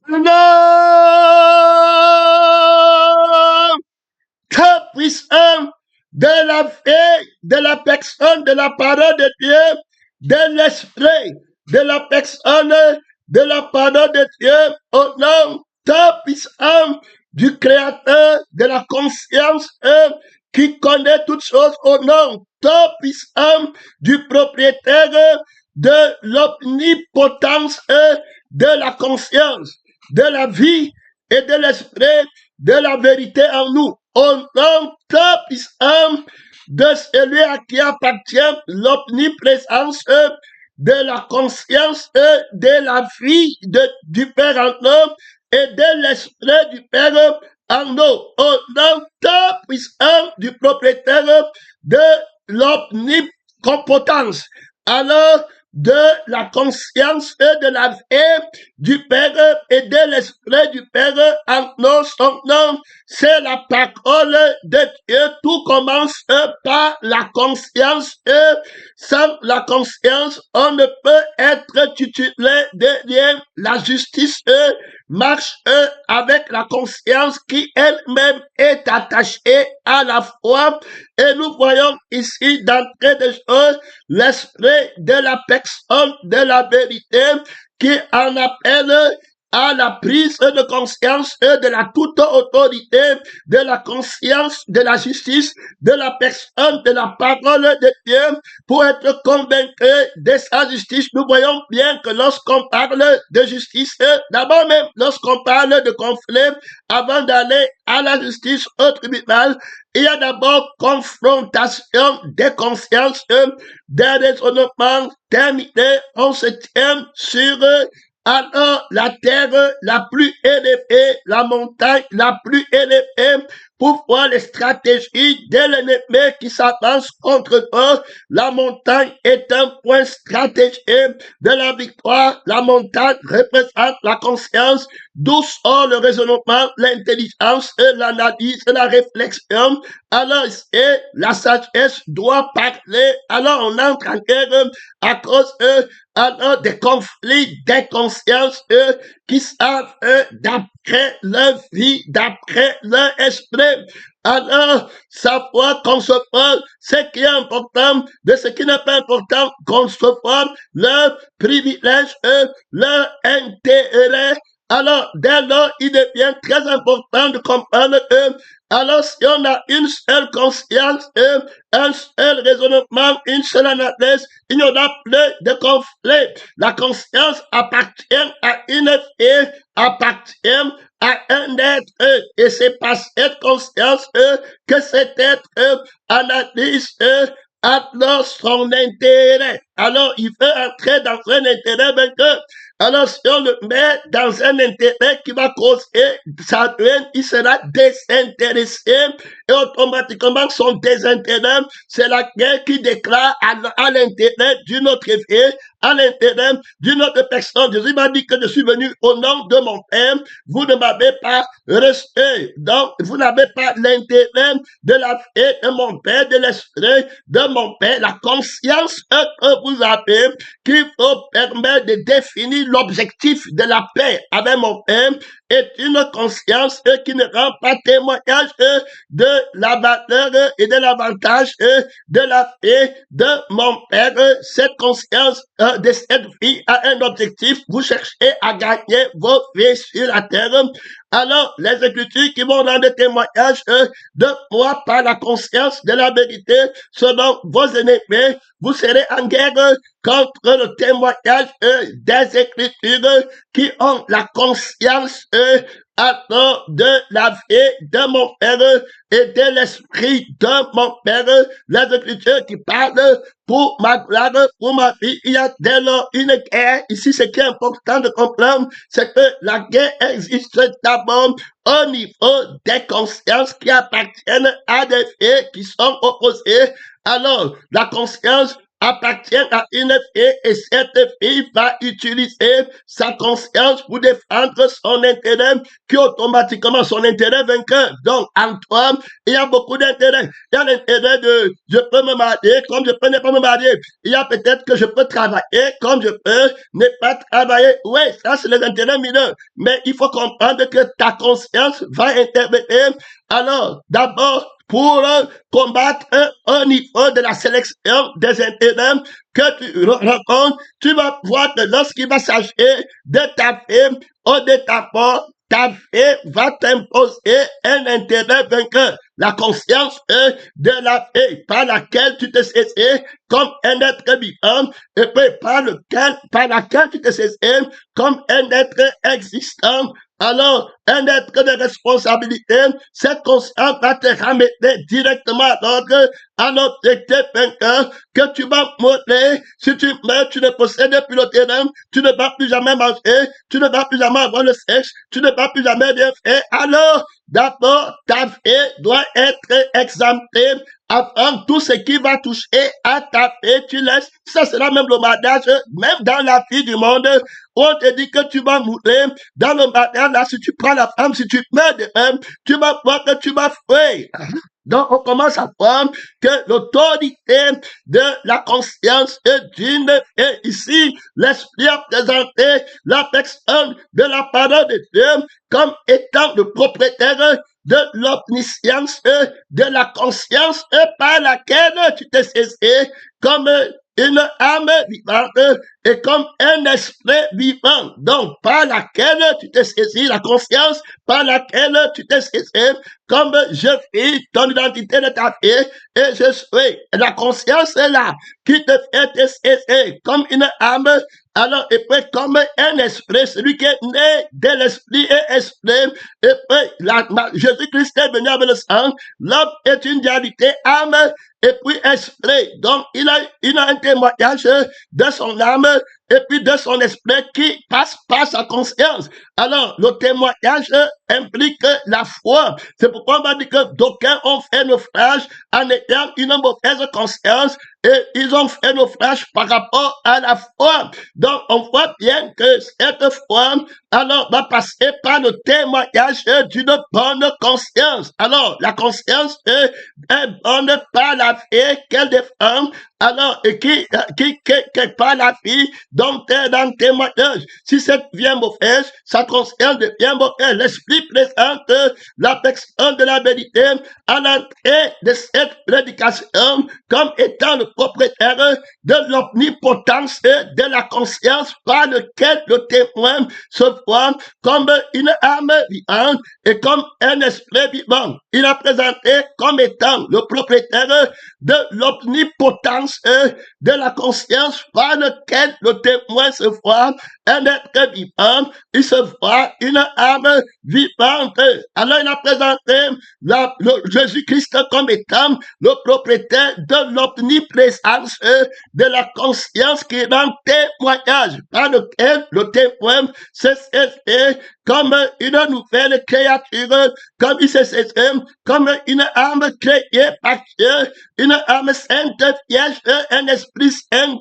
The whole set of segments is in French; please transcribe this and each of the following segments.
Non! Très puissant de la vie, de la personne, de la parole de Dieu, de l'esprit, de la personne, de la parole de Dieu, au nom très puissant du Créateur, de la conscience qui connaît toutes choses, au nom très puissant du propriétaire de l'omnipotence de la conscience, de la vie et de l'esprit, de la vérité en nous. Au nom très puissant de celui à qui appartient l'omniprésence de la conscience de la vie du Père en nous et de l'esprit du Père en nous. Au nom très puissant du propriétaire de l'omnipotence. Alors, de la conscience et de la vie du Père et de l'esprit du Père en nous, son nom, c'est la parole de Dieu. Tout commence par la conscience. Sans la conscience, on ne peut être titulaire de rien. La justice marche avec la conscience qui elle-même est attachée à la foi. Et nous voyons ici d'entrée des choses l'esprit de la personne de la vérité qui en appelle à la prise de conscience de la toute autorité, de la conscience, de la justice, de la personne, de la parole de Dieu, pour être convaincu de sa justice. Nous voyons bien que lorsqu'on parle de justice, d'abord même lorsqu'on parle de conflit, avant d'aller à la justice au tribunal, il y a d'abord confrontation des consciences, des raisonnements terminés. On se tient sur alors la terre la plus élevée, la montagne la plus élevée, pour voir les stratégies de l'ennemi qui s'avance contre toi. La montagne est un point stratégique de la victoire. La montagne représente la conscience, d'où sort le raisonnement, l'intelligence, l'analyse, la réflexion. Alors, et la sagesse doit parler. Alors, on entre en guerre à cause alors des conflits des consciences qui savent d'après leur vie, d'après leur esprit. Alors, savoir concevoir ce qui est important de ce qui n'est pas important, concevoir leur privilège, leur intérêt. Alors, dès lors, il devient très important de comprendre que, alors, si on a une seule conscience, un seul raisonnement, une seule analyse, il n'y aura plus de conflit. La conscience appartient à une vie, appartient à un être, et c'est par cette conscience que cet être analyse alors son intérêt. Alors, il veut entrer dans un intérêt vainqueur. Alors, si on le met dans un intérêt qui va causer sa ruine, il sera désintéressé et automatiquement son désintérêt, c'est la guerre qui déclare à l'intérêt d'une autre vie, à l'intérêt d'une autre personne. Jésus m'a dit que je suis venu au nom de mon Père. Vous ne m'avez pas rejeté. Donc, vous n'avez pas l'intérêt de la vie de mon Père, de l'esprit de mon Père, la conscience que vous avez qui vous permet de définir l'objectif de la paix avec mon Père est une conscience qui ne rend pas témoignage de la valeur et de l'avantage de la paix de mon Père. Cette conscience de cette vie a un objectif. Vous cherchez à gagner vos vies sur la terre. Alors, les Écritures qui vont rendre témoignage de moi par la conscience de la vérité, selon vos ennemis, vous serez en guerre contre le témoignage des Écritures qui ont la conscience alors de la vie de mon Père et de l'esprit de mon Père, les Écritures qui parlent pour ma gloire, pour ma vie. Il y a dès lors une guerre. Ici, ce qui est important de comprendre, c'est que la guerre existe d'abord au niveau des consciences qui appartiennent à des faits qui sont opposés. Alors, la conscience appartiennent à une fille et cette fille va utiliser sa conscience pour défendre son intérêt qui est automatiquement son intérêt vainqueur. Donc, en toi, il y a beaucoup d'intérêts. Il y a l'intérêt de je peux me marier comme je peux ne pas me marier. Il y a peut-être que je peux travailler comme je peux ne pas travailler. Oui, ça c'est les intérêts mineurs. Mais il faut comprendre que ta conscience va intervenir. Alors, d'abord, pour combattre au niveau de la sélection des intérêts que tu rencontres, tu vas voir que lorsqu'il va s'agir de ta fille ou de ta part, ta fille va t'imposer un intérêt vainqueur. La conscience de la fille par laquelle tu te saisis comme un être vivant et puis par laquelle tu te saisis comme un être existant. Alors, un être de responsabilité, cette conscience va te ramener directement à l'objectif vainqueur que tu vas montrer. Si tu meurs, tu ne possèdes plus le terrain, tu ne vas plus jamais manger, tu ne vas plus jamais avoir le sexe, tu ne vas plus jamais bien faire. Alors, d'abord, ta vie doit être exemptée avant tout ce qui va toucher à ta vie, tu laisses. Ça sera même le mariage, même dans la vie du monde, où on te dit que tu vas mourir. Dans le mariage, là, si tu prends la femme, si tu meurs de même, tu vas voir que tu vas fuir. Donc, on commence à voir que l'autorité de la conscience est d'une, et ici, l'Esprit a présenté la personne de la parole de Dieu comme étant le propriétaire de l'omniscience, de la conscience par laquelle tu te saisis comme une âme vivante et comme un esprit vivant. Donc, par laquelle tu te saisis, la conscience par laquelle tu te saisis, comme je vis ton identité de ta vie et je suis. La conscience est là qui te fait te saisir comme une âme. Alors, et puis, comme un esprit, celui qui est né de l'esprit et esprit, et puis, Jésus-Christ est venu avec le sang, l'homme est une dualité âme et puis esprit. Donc, il a un témoignage de son âme et puis de son esprit qui passe par sa conscience. Alors, le témoignage implique la foi. C'est pourquoi on va dire que d'aucuns ont fait naufrage en ayant une mauvaise conscience et ils ont fait naufrage par rapport à la foi. Donc, on voit bien que cette foi, alors, va passer par le témoignage d'une bonne conscience. Alors, la conscience est bonne par la vie qu'elle défend. Alors, et qui par la vie dont elle dans le témoignage. Si cette vie mauvaise, sa conscience devient mauvaise. L'esprit présente la personne de la vérité à l'entrée de cette prédication comme étant le propriétaire de l'omnipotence de la conscience par lequel le témoin se voit comme une âme vivante et comme un esprit vivant. Il a présenté comme étant le propriétaire de l'omnipotence de la conscience par lequel le témoin se voit un être vivant, il se voit une âme vivante. Alors il a présenté Jésus-Christ comme étant le propriétaire de l'omniprésence de la conscience qui rend témoignage par lequel le témoin se saisit comme une nouvelle créature, comme il se saisit comme une âme créée par Dieu, une âme sainte, vierge, un esprit saint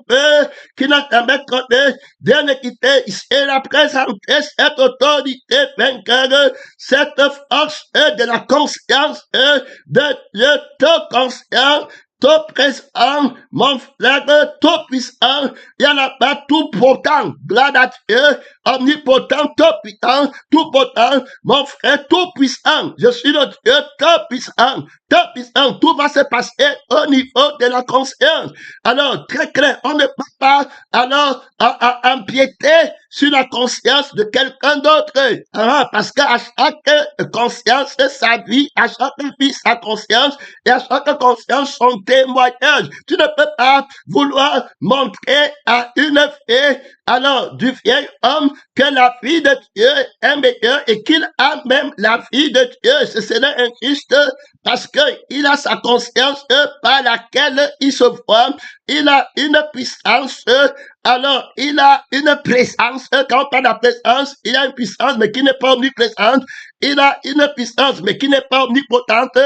qui n'a jamais connu d'iniquité. Il a présenté cette autorité vainqueur, cette force de la conscience de Dieu, tout conscient, tout présent, mon frère, tout puissant, il y en a pas tout potent, gloire à Dieu, omnipotent, tout puissant, tout potent, mon frère, tout puissant, je suis le Dieu tout puissant, tout va se passer au niveau de la conscience. Alors, très clair, on ne peut pas, alors, empiéter sur la conscience de quelqu'un d'autre. Parce qu'à chaque conscience, sa vie, à chaque vie, sa conscience, et à chaque conscience, son témoignage. Tu ne peux pas vouloir montrer à une fille, alors, du vieil homme, que la vie de Dieu est meilleure et qu'il a même la vie de Dieu. Ce serait injuste parce qu'il a sa conscience par laquelle il se voit, il a une puissance, alors il a une présence, quand on parle de la présence, il a une puissance mais qui n'est pas omniprésente, il a une puissance mais qui n'est pas omnipotente,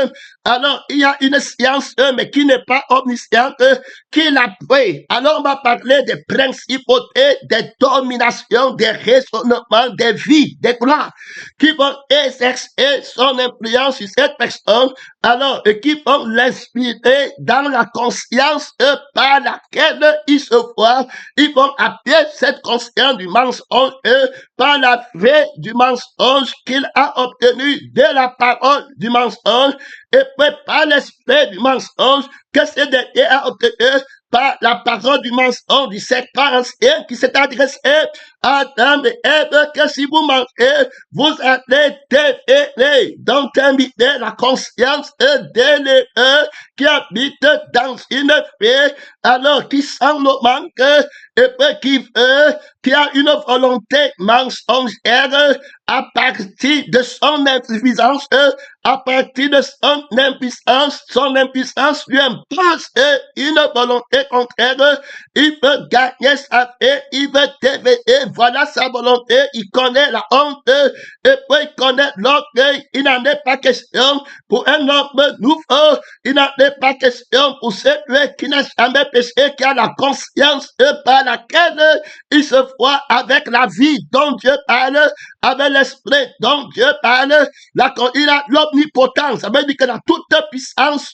alors il y a une science mais qui n'est pas omnisciente, qui l'a pris. Alors on va parler des principautés, des dominations, des raisonnements, des vies, des gloires, qui vont exercer son influence sur cette personne, alors, et qui vont l'inspirer dans la conscience par laquelle il se voit. Ils vont appuyer cette conscience du mensonge par la vraie du mensonge qu'il a obtenu de la parole du mensonge et puis par l'esprit du mensonge que ce dernier a obtenu par la parole du mensonge du serpent ancien qui s'est adressé à Adam et Ève, que si vous mangez, vous allez déférer. Donc, invitez la conscience de l'heureux qui habite dans une fée, alors qui sent le manque, et puis qui a une volonté mensongère à partir de son insuffisance, à partir de son impuissance lui impose une volonté contraire, il veut gagner sa paix, il veut déveiller, voilà sa volonté, il connaît la honte, et puis il connaît l'orgueil, il n'en est pas question pour un homme nouveau, il n'en est pas question pour celui qui n'a jamais péché, qui a la conscience par laquelle il se voit avec la vie dont Dieu parle, avec l'esprit dont Dieu parle, il a l'omnipotence, ça veut dire que la toute puissance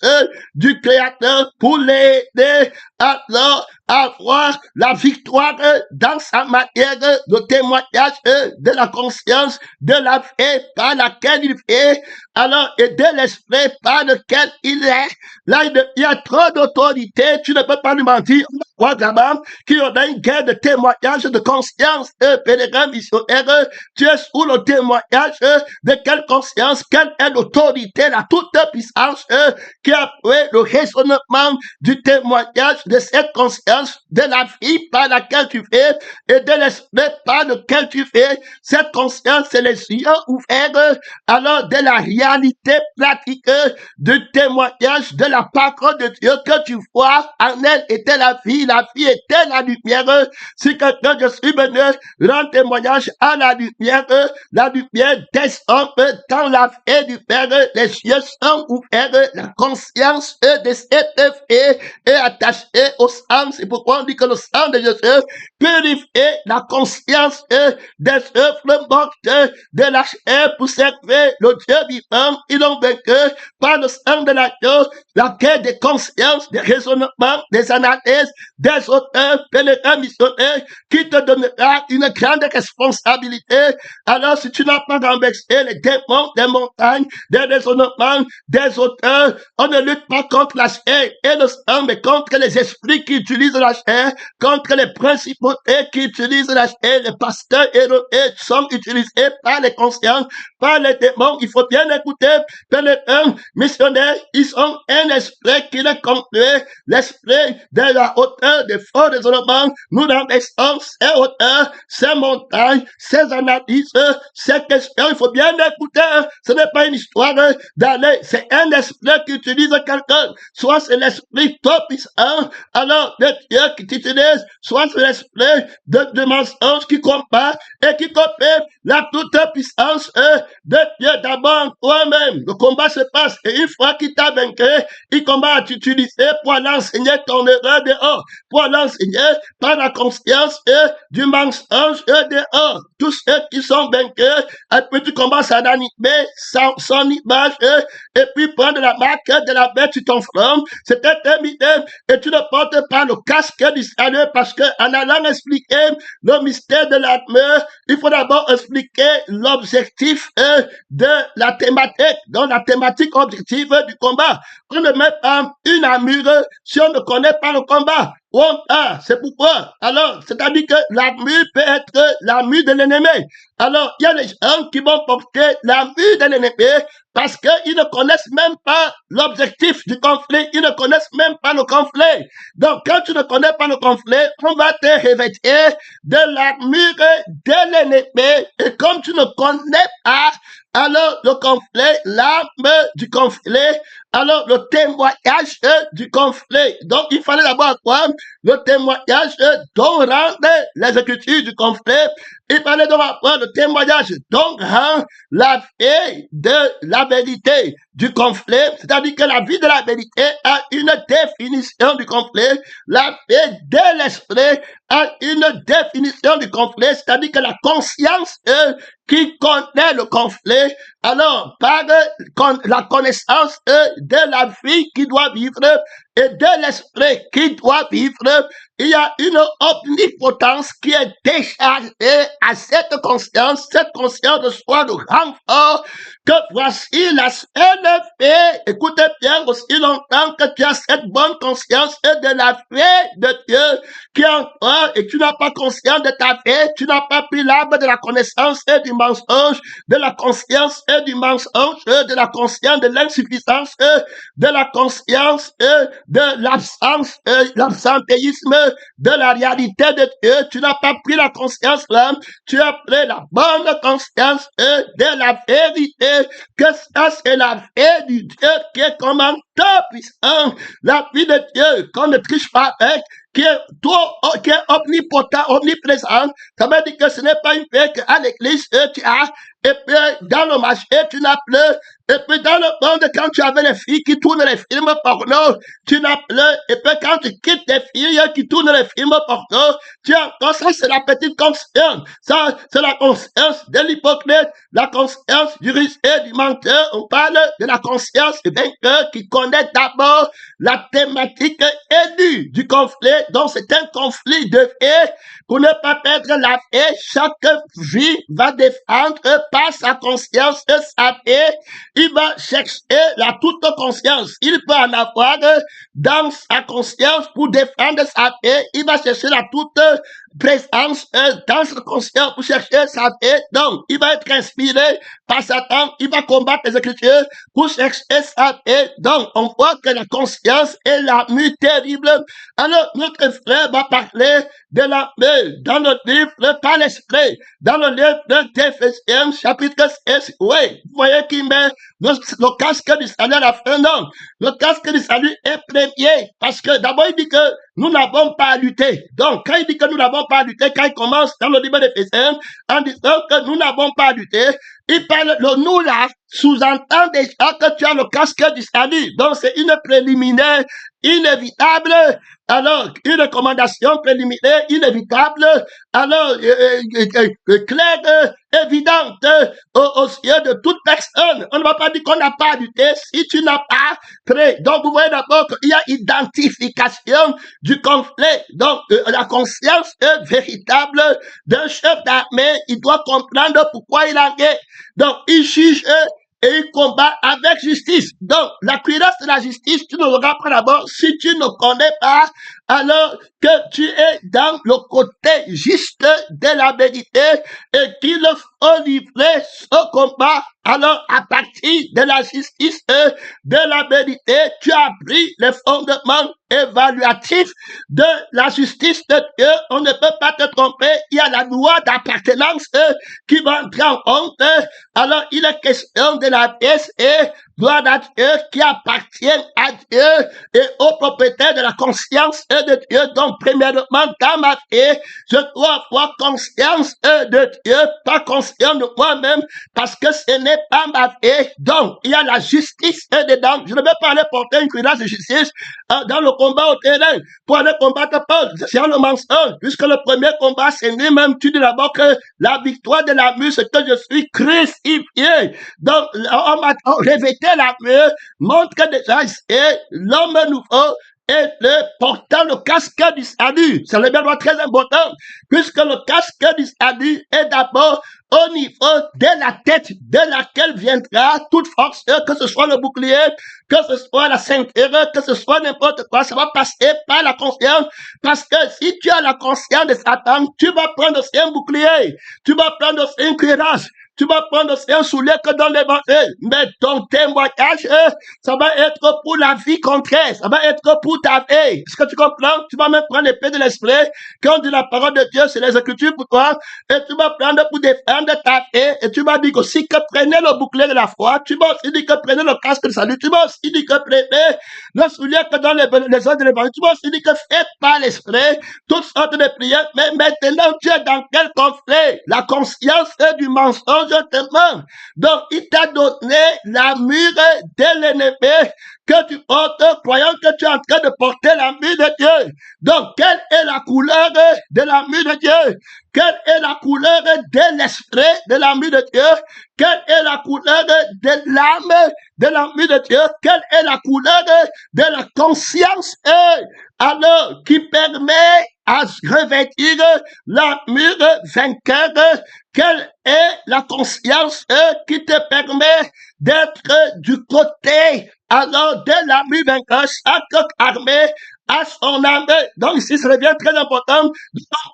du Créateur pour l'aider alors à avoir la victoire dans sa matière de témoignage de la conscience, de la paix par laquelle il est, alors et de l'esprit par lequel il est. Là, il y a trop d'autorité, tu ne peux pas lui mentir. Quoi d'abord, qui on a une guerre de témoignage de conscience, pèlerin missionnaire, tu es sous le témoignage de quelle conscience, quelle est l'autorité, la toute puissance qui a fait le raisonnement du témoignage de cette conscience, de la vie par laquelle tu fais et de l'esprit par lequel tu fais. Cette conscience, c'est les yeux ouverts alors de la réalité pratique du témoignage de la parole de Dieu que tu vois. En elle était la vie était la lumière. Si quelqu'un je suis venu rendre témoignage à la lumière des hommes dans la vie du Père, les yeux sont ouverts, la conscience de cette vie est attachée au sang. C'est pourquoi on dit que le sang de Jésus purifie la conscience des œuvres mortes de la chair pour servir le Dieu vivant. Ils ont vaincu par le sang de l'agneau la guerre des consciences, des raisonnements, des analyses, des auteurs, pèlerins missionnaires, qui te donnera une grande responsabilité. Alors, si tu n'as pas renversé les démons des montagnes, des raisonnements, des auteurs, on ne lutte pas contre la chair et le sang, mais contre les esprits qui utilisent la chair, contre les principautés qui utilisent la chair. Les pasteurs et sont utilisés par les consciences, par les démons. Il faut bien écouter, pèlerins missionnaires, ils ont un esprit qui les conduit, l'esprit de la hauteur des faux raisonnements. Nous renversons ces hauteurs, ces montagnes, ces analyses, ces questions. Il faut bien écouter. Ce n'est pas une histoire d'aller. C'est un esprit qui utilise quelqu'un. Soit c'est l'esprit top puissant, alors de Dieu qui t'utilise, soit c'est l'esprit de mensonge qui combat et qui copie la toute puissance de Dieu d'abord toi-même. Le combat se passe et une fois qu'il t'a vaincu, il combat à t'utiliser pour aller enseigner ton erreur dehors, pour aller enseigner par la conscience du mensonge dehors. Tous ceux qui sont vaincus, et puis tu commences à animer son image et puis prendre la marque de la bête sur ton front. C'était terminé et tu ne portes pas le casque du salut parce que en allant expliquer le mystère de l'armure, il faut d'abord expliquer l'objectif de la thématique, donc la thématique objective du combat. On ne met pas une armure si on ne connaît pas le combat. C'est pourquoi. Alors, c'est-à-dire que l'armure peut être l'armure de l'ennemi. Alors, il y a les gens qui vont porter l'armure de l'ennemi parce qu'ils ne connaissent même pas l'objectif du conflit. Ils ne connaissent même pas le conflit. Donc, quand tu ne connais pas le conflit, on va te revêtir de l'armure de l'ennemi. Et comme tu ne connais pas alors le conflit, l'arme du conflit, alors le témoignage du conflit. Donc il fallait d'abord avoir le témoignage dont rendent les écritures du conflit. Il fallait donc avoir le témoignage dont rend la vie de la vérité du conflit, c'est-à-dire que la vie de la vérité a une définition du conflit, la vie de l'esprit a une définition du conflit, c'est-à-dire que la conscience qui connaît le conflit, alors par la connaissance de la vie qui doit vivre et de l'esprit qui doit vivre, il y a une omnipotence qui est déchargée à cette conscience de soi, le renfort, que voici la seule paix. Écoutez bien, aussi longtemps que tu as cette bonne conscience de la paix de Dieu qui est en toi et tu n'as pas conscience de ta paix, tu n'as pas pris l'arbre de la connaissance et du mensonge, de la conscience et du mensonge, de la conscience de l'insuffisance, de la conscience de l'absence, l'absentéisme, de la réalité de Dieu. Tu n'as pas pris la conscience là, tu as pris la bonne conscience de la vérité, que ça c'est la vie du Dieu qui est commandant puissant, la vie de Dieu qu'on ne triche pas avec, qui est omnipotent, omniprésent. Ça veut dire que ce n'est pas une paix qu'à l'église tu as, et puis dans le marché tu n'as plus, et puis dans le monde quand tu avais les filles qui tournent les films porno, tu n'as plus, et puis quand tu quittes les filles qui tournent les films porno, tu as encore ça, c'est la petite conscience. Ça, c'est la conscience de l'hypocrite, la conscience du risque et du menteur. On parle de la conscience du vainqueur qui connaît d'abord la thématique aiguë du conflit. Donc c'est un conflit de fait. Pour ne pas perdre la paix, chaque vie va défendre par sa conscience sa paix. Il va chercher la toute conscience. Il peut en avoir dans sa conscience pour défendre sa paix. Il va chercher la toute présence dans sa conscience pour chercher sa paix. Donc, il va être inspiré par Satan. Il va combattre les Écritures pour chercher sa paix. Donc, on voit que la conscience est la mue terrible. Alors, notre frère va parler de la dans le livre par l'esprit, dans le livre d'Éphésiens, chapitre 16. Oui, vous voyez qu'il met le casque du salut à la fin. Non, le casque du salut est premier, parce que d'abord il dit que nous n'avons pas à lutter. Donc, quand il dit que nous n'avons pas à lutter, quand il commence dans le livre d'Éphésiens, en disant que nous n'avons pas à lutter, il parle, le nous là, sous-entend déjà que tu as le casque du salut. Donc, c'est une préliminaire inévitable. Alors, une recommandation préliminaire inévitable. Alors, claire, évidente aux yeux de toute personne. On ne va pas dire qu'on n'a pas à lutter si tu n'as pas prêt. Donc, vous voyez d'abord qu'il y a identification du conflit. Donc, la conscience véritable d'un chef d'armée, il doit comprendre pourquoi il en est. Donc, il juge et il combat avec justice. Donc, la cuirasse de la justice, tu ne l'auras pas d'abord si tu ne connais pas, alors que tu es dans le côté juste de la vérité et qu'il faut livrer ce combat. Alors, à partir de la justice et de la vérité, tu as pris les fondements évaluatifs de la justice de Dieu. On ne peut pas te tromper. Il y a la loi d'appartenance qui va entrer en compte. Alors, il est question de la pièce et gloire à Dieu qui appartient à Dieu et au propriétaire de la conscience de Dieu. Donc, premièrement, dans ma vie, je dois avoir conscience de Dieu, pas conscience de moi-même, parce que ce n'est pas ma vie. Donc, il y a la justice dedans. Je ne vais pas aller porter une cuirasse de justice dans le combat au terrain pour aller combattre Paul. C'est le mensonge, puisque le premier combat, c'est lui-même. Tu dis d'abord que la victoire de la mue, c'est que je suis crucifié. Donc, on m'a revêté la mue, montre que déjà c'est l'homme nouveau et le portant le casque du salut. C'est le bien très important, puisque le casque du salut est d'abord au niveau de la tête de laquelle viendra toute force, que ce soit le bouclier, que ce soit la ceinture, que ce soit n'importe quoi, ça va passer par la conscience, parce que si tu as la conscience de Satan, tu vas prendre aussi un bouclier, tu vas prendre aussi une cuirasse, tu vas prendre aussi un soulier que dans l'évangile. Mais ton témoignage, ça va être pour la vie contraire. Ça va être pour ta vie. Est-ce que tu comprends? Tu vas même prendre l'épée de l'esprit. Quand dit la parole de Dieu, c'est les Écritures pour toi. Et tu vas prendre pour défendre ta vie. Et tu vas dire aussi que prenez le bouclier de la foi. Tu vas aussi dire que prenez le casque de salut. Tu vas aussi dire que prenez le soulier que dans les heures de l'évangile. Tu vas aussi dire que faites par l'esprit toutes sortes de prières. Mais maintenant, tu es dans quel conflit? La conscience du mensonge te manque. Donc, il t'a donné la mure de l'ennemi que tu portes, croyant que tu es en train de porter la mure de Dieu. Donc, quelle est la couleur de la mure de Dieu? Quelle est la couleur de l'esprit de la mure de Dieu? Quelle est la couleur de l'âme de la mure de Dieu? Quelle est la couleur de la conscience? Alors, qui permet à revêtir la mure vainqueur? Quelle est la conscience qui te permet d'être du côté alors de la mure vainqueur? Chaque armée à son âme. Donc ici, ça devient très important.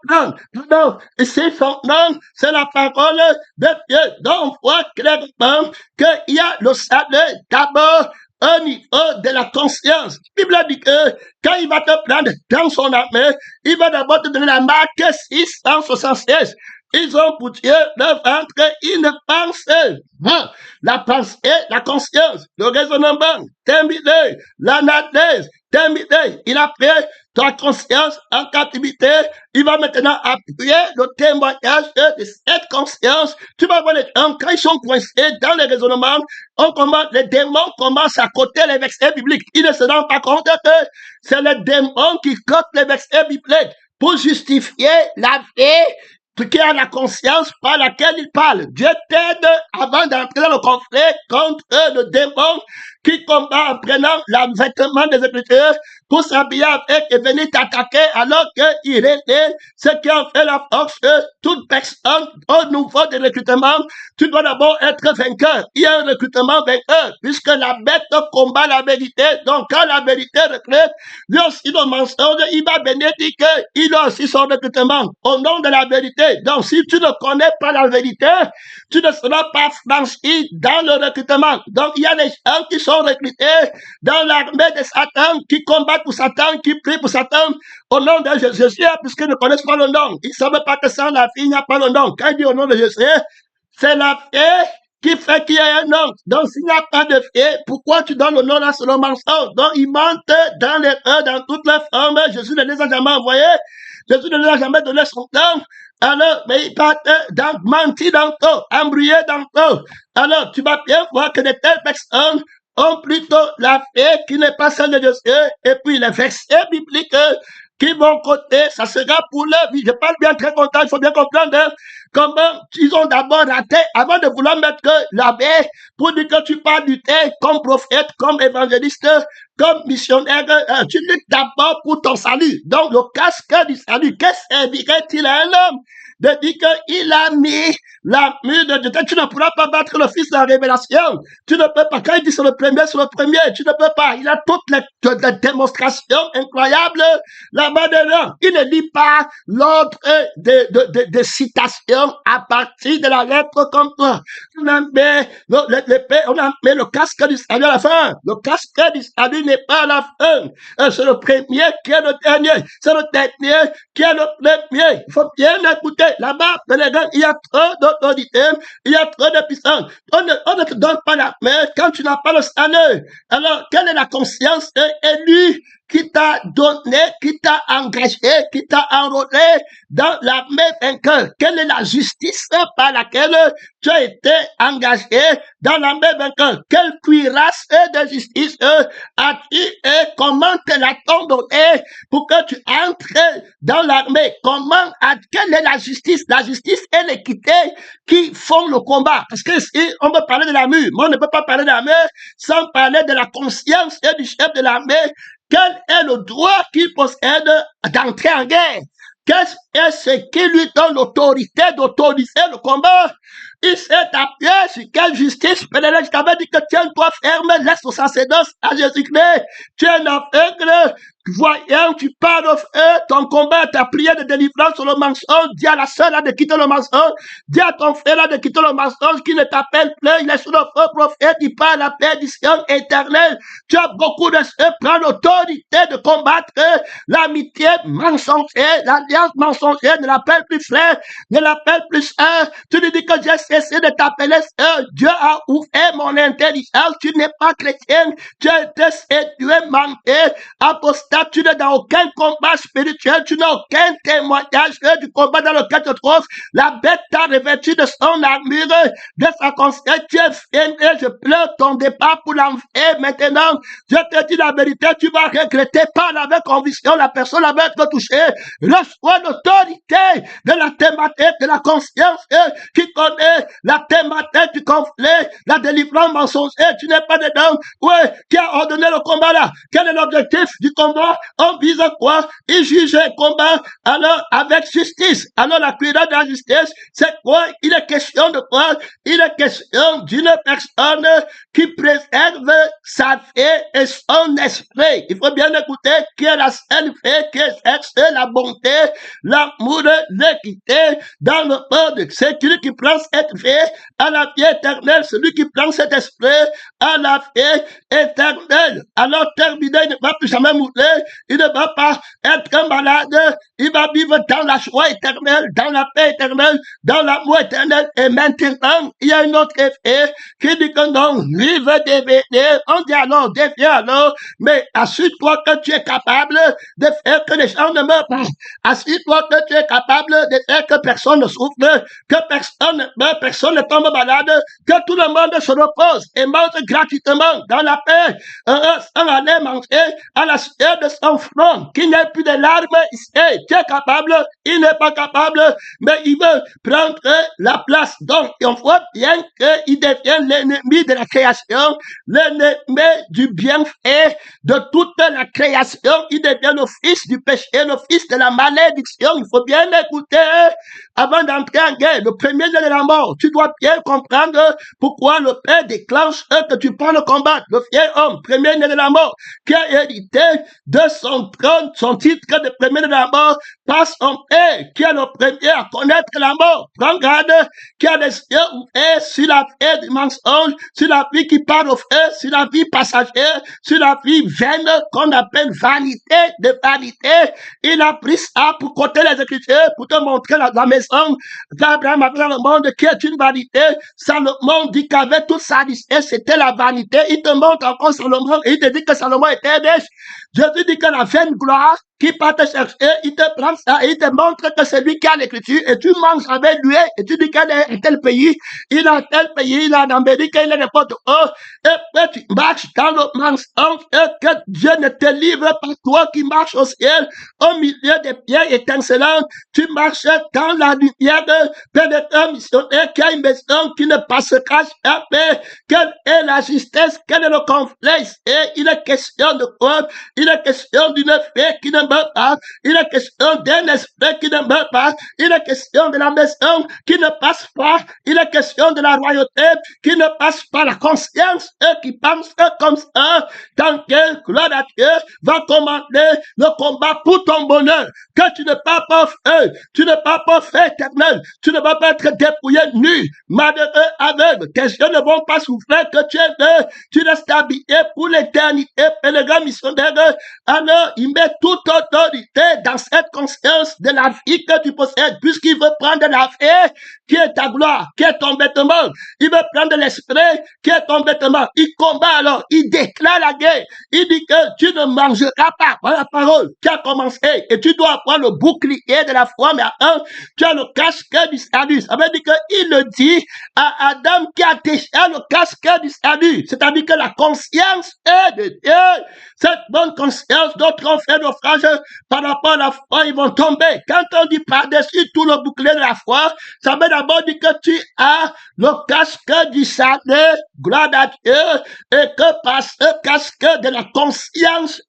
Donc, ici, son nom, c'est la parole de Dieu. Donc, on voit clairement qu'il y a le salut d'abord au niveau de la conscience. La Bible dit que quand il va te prendre dans son armée, il va d'abord te donner la marque 676. Ils ont pour Dieu leur ventre une pensée. La pensée, la conscience, le raisonnement, terminé, l'analyse, terminé. Il a pris ta conscience en captivité. Il va maintenant appuyer le témoignage de cette conscience. Tu vas voir les gens, quand ils sont coincés dans les raisonnements, les démons commencent à coter les versets bibliques. Ils ne se rendent pas compte que c'est les démons qui cotent les versets bibliques pour justifier la vie qui a la conscience par laquelle il parle. Dieu t'aide avant d'entrer dans le conflit contre le démon qui combat en prenant l'avêtement des Écritures pour s'habiller avec et venir t'attaquer alors qu'il est ce qui en fait la force de toute personne au niveau de recrutement. Tu dois d'abord être vainqueur. Il y a un recrutement vainqueur puisque la bête combat la vérité. Donc quand la vérité recrute, lui aussi le mensonge, il va venir dire qu'il a aussi son recrutement au nom de la vérité. Donc si tu ne connais pas la vérité, tu ne seras pas franchi dans le recrutement. Donc il y a des gens qui sont recrutés dans l'armée de Satan, qui combattent pour Satan, qui prient pour Satan au nom de Jésus, puisqu'ils ne connaissent pas le nom. Ils ne savent pas que sans la vie, il n'y a pas le nom. Quand il dit au nom de Jésus, c'est la vie qui fait qu'il y a un nom. Donc, s'il n'y a pas de vie, pourquoi tu donnes le nom là sur le mensonge? Donc, ils mentent dans les dans toutes les formes. Jésus ne les a jamais envoyés. Jésus ne les a jamais donné son nom. Alors, mais ils partent dans, mentir dans tout, embrouiller dans tout. Alors, tu vas bien voir que de telles personnes ont plutôt la foi qui n'est pas celle de Dieu. Et puis, les versets bibliques qui vont côté, ça sera pour leur vie. Je parle bien très content, il faut bien comprendre comment ils ont d'abord raté avant de vouloir mettre la paix pour dire que tu parles du thé comme prophète, comme évangéliste, comme missionnaire. Tu luttes d'abord pour ton salut. Donc, le casque du salut, qu'est-ce que servirait-il à un homme de dire qu'il a mis la mue de Dieu? Tu ne pourras pas battre le fils de la révélation. Tu ne peux pas. Quand il dit sur le premier, tu ne peux pas. Il a toutes les démonstrations incroyables là-bas dedans. Il ne lit pas l'ordre de citation à partir de la lettre comme toi. On a mis le casque du salut à la fin. Le casque du salut n'est pas à la fin. C'est le premier qui est le dernier. C'est le dernier qui est le premier. Il faut bien écouter. Là-bas, il y a trop d'autorité, il y a trop de puissance. On ne te donne pas la main quand tu n'as pas le salut. Alors, quelle est la conscience élue qui t'a donné, qui t'a engagé, qui t'a enrôlé dans l'armée vainqueur? Quelle est la justice par laquelle tu as été engagé dans l'armée vainqueur? Quelle cuirasse de justice as-tu et comment te l'a-t-on donné pour que tu entres dans l'armée? Quelle est la justice? La justice et l'équité qui font le combat. Parce que si on veut parler de l'armée, mais on ne peut pas parler de l'armée sans parler de la conscience et du chef de l'armée. Quel est le droit qu'il possède d'entrer en guerre? Qu'est-ce qui lui donne l'autorité d'autoriser le combat? Il s'est appuyé sur quelle justice? Je t'avais dit que tiens-toi ferme, laisse ton sacerdoce à Jésus-Christ. Tu es un aveugle, voyant, tu parles au feu, ton combat, ta prière de délivrance sur le mensonge, dis à la sœur là de quitter le mensonge, dis à ton frère là de quitter le mensonge, qui ne t'appelle plus, il est sur le feu prophète, il parle la perdition éternelle. Tu as beaucoup de ceux, prends l'autorité de combattre l'amitié mensongère, l'alliance mensongère, ne l'appelle plus frère, ne l'appelle plus sœur. Tu lui dis que j'ai cessé de t'appeler sœur, Dieu a ouvert mon intelligence, tu n'es pas chrétienne, tu as été séduit, manqué, apostat, tu n'es dans aucun combat spirituel, tu n'as aucun témoignage du combat dans lequel tu te trouves. La bête t'a revêtu de son armure, de sa conscience, tu es fainé, je pleure ton départ pour l'enfer. Maintenant, je te dis la vérité, tu vas regretter, parle avec conviction, la personne avec te toucher, reçois l'autorité de la thématique, de la conscience qui connaît la thématique du conflit, la délivrance mensongère, tu n'es pas dedans. Ouais, qui a ordonné le combat là? Quel est l'objectif du combat? On vise quoi? Il juge un combat, alors avec justice. Alors la cuirasse de la justice, c'est quoi? Il est question de quoi? Il est question d'une personne qui préserve sa vie et son esprit. Il faut bien écouter qui est la seule vie qui exerce la bonté, l'amour, l'équité dans le monde. C'est celui qui prend cette vie à la vie éternelle, celui qui prend cet esprit à la vie éternelle. Alors terminé, il ne va plus jamais mourir, il ne va pas être malade, il va vivre dans la joie éternelle, dans la paix éternelle, dans l'amour éternel. Et maintenant, il y a une autre effet qui dit que non, lui veut devenir. On dit alors, deviens alors, mais assure-toi que tu es capable de faire que les gens ne meurent pas. Assure-toi que tu es capable de faire que personne ne souffre, que personne ne meurt, personne ne tombe malade, que tout le monde se repose et mange gratuitement dans la paix, sans aller manger à la sueur de son front, qu'il n'y ait plus de larmes ici. Tu es capable, il n'est pas capable, mais il veut prendre la place. Donc, on voit bien qu'il devient l'ennemi de la création, l'ennemi du bienfait de toute la création. Il devient le fils du péché, le fils de la malédiction. Il faut bien écouter avant d'entrer en guerre. Le premier de la mort, tu dois bien comprendre pourquoi le Père déclenche que tu prends le combat. Le fier homme, premier de la mort, qui a hérité de son trône, son titre de premier de la mort, par son Père, qui est le premier à connaître la mort. Prends garde, qui a les yeux ouverts sur la vie du mensonge, sur la vie qui parle au feu, sur la vie passagère, sur la vie vaine qu'on appelle vanité de vanité. Il a pris ça pour côté les Écritures, pour te montrer la maison qu'Abraham a dans le monde qui est une vanité. Salomon dit qu'avec toute sa richesse, c'était la vanité. Il te montre encore Salomon et il te dit que Salomon était riche. Jésus dit que la vaine gloire qui part te chercher, il te prend ça et il te montre que c'est lui qui a l'écriture et tu manges avec lui et tu dis qu'il est à tel pays, il est à tel pays, il est en Amérique, il est n'importe où. Et puis tu marches dans le mensonge et que Dieu ne te livre pas, toi qui marches au ciel, au milieu des pierres étincelantes, tu marches dans la lumière de pénétrant missionnaire qui a une maison qui ne passera jamais. Quelle est la justesse? Quel est le conflit? Et il est question de quoi? Il est question d'une fée qui ne meurt pas. Il est question d'un esprit qui ne meurt pas. Il est question de la maison qui ne passe pas. Il est question de la royauté qui ne passe pas. La conscience, eux qui pensent comme ça, tant que gloire à Dieu va commander le combat pour ton bonheur. Que tu ne pars pas feu, tu ne pars pas feu éternel, tu ne vas pas être dépouillé nu, malheureux, aveugle. Tes yeux ne vont pas souffrir que tu es là. Tu restes habité pour l'éternité, pèlerin missionnaire. Alors, il met toute autorité dans cette conscience de la vie que tu possèdes, puisqu'il veut prendre la vie qui est ta gloire, qui est ton vêtement. Il veut prendre l'esprit qui est ton vêtement. Il combat alors, il déclare la guerre. Il dit que tu ne mangeras pas. Voilà la parole qui a commencé. Et tu dois avoir le bouclier de la foi, mais tu as le casque du salut. Ça veut dire qu'il le dit à Adam qui a déjà le casque du salut. C'est-à-dire que la conscience est de Dieu. Cette bonne conscience, d'autres ont fait naufrage par rapport à la foi, ils vont tomber. Quand on dit par-dessus tout le bouclier de la foi, ça veut d'abord dire que tu as le casque du salut, gloire à Dieu, et que par ce casque de la conscience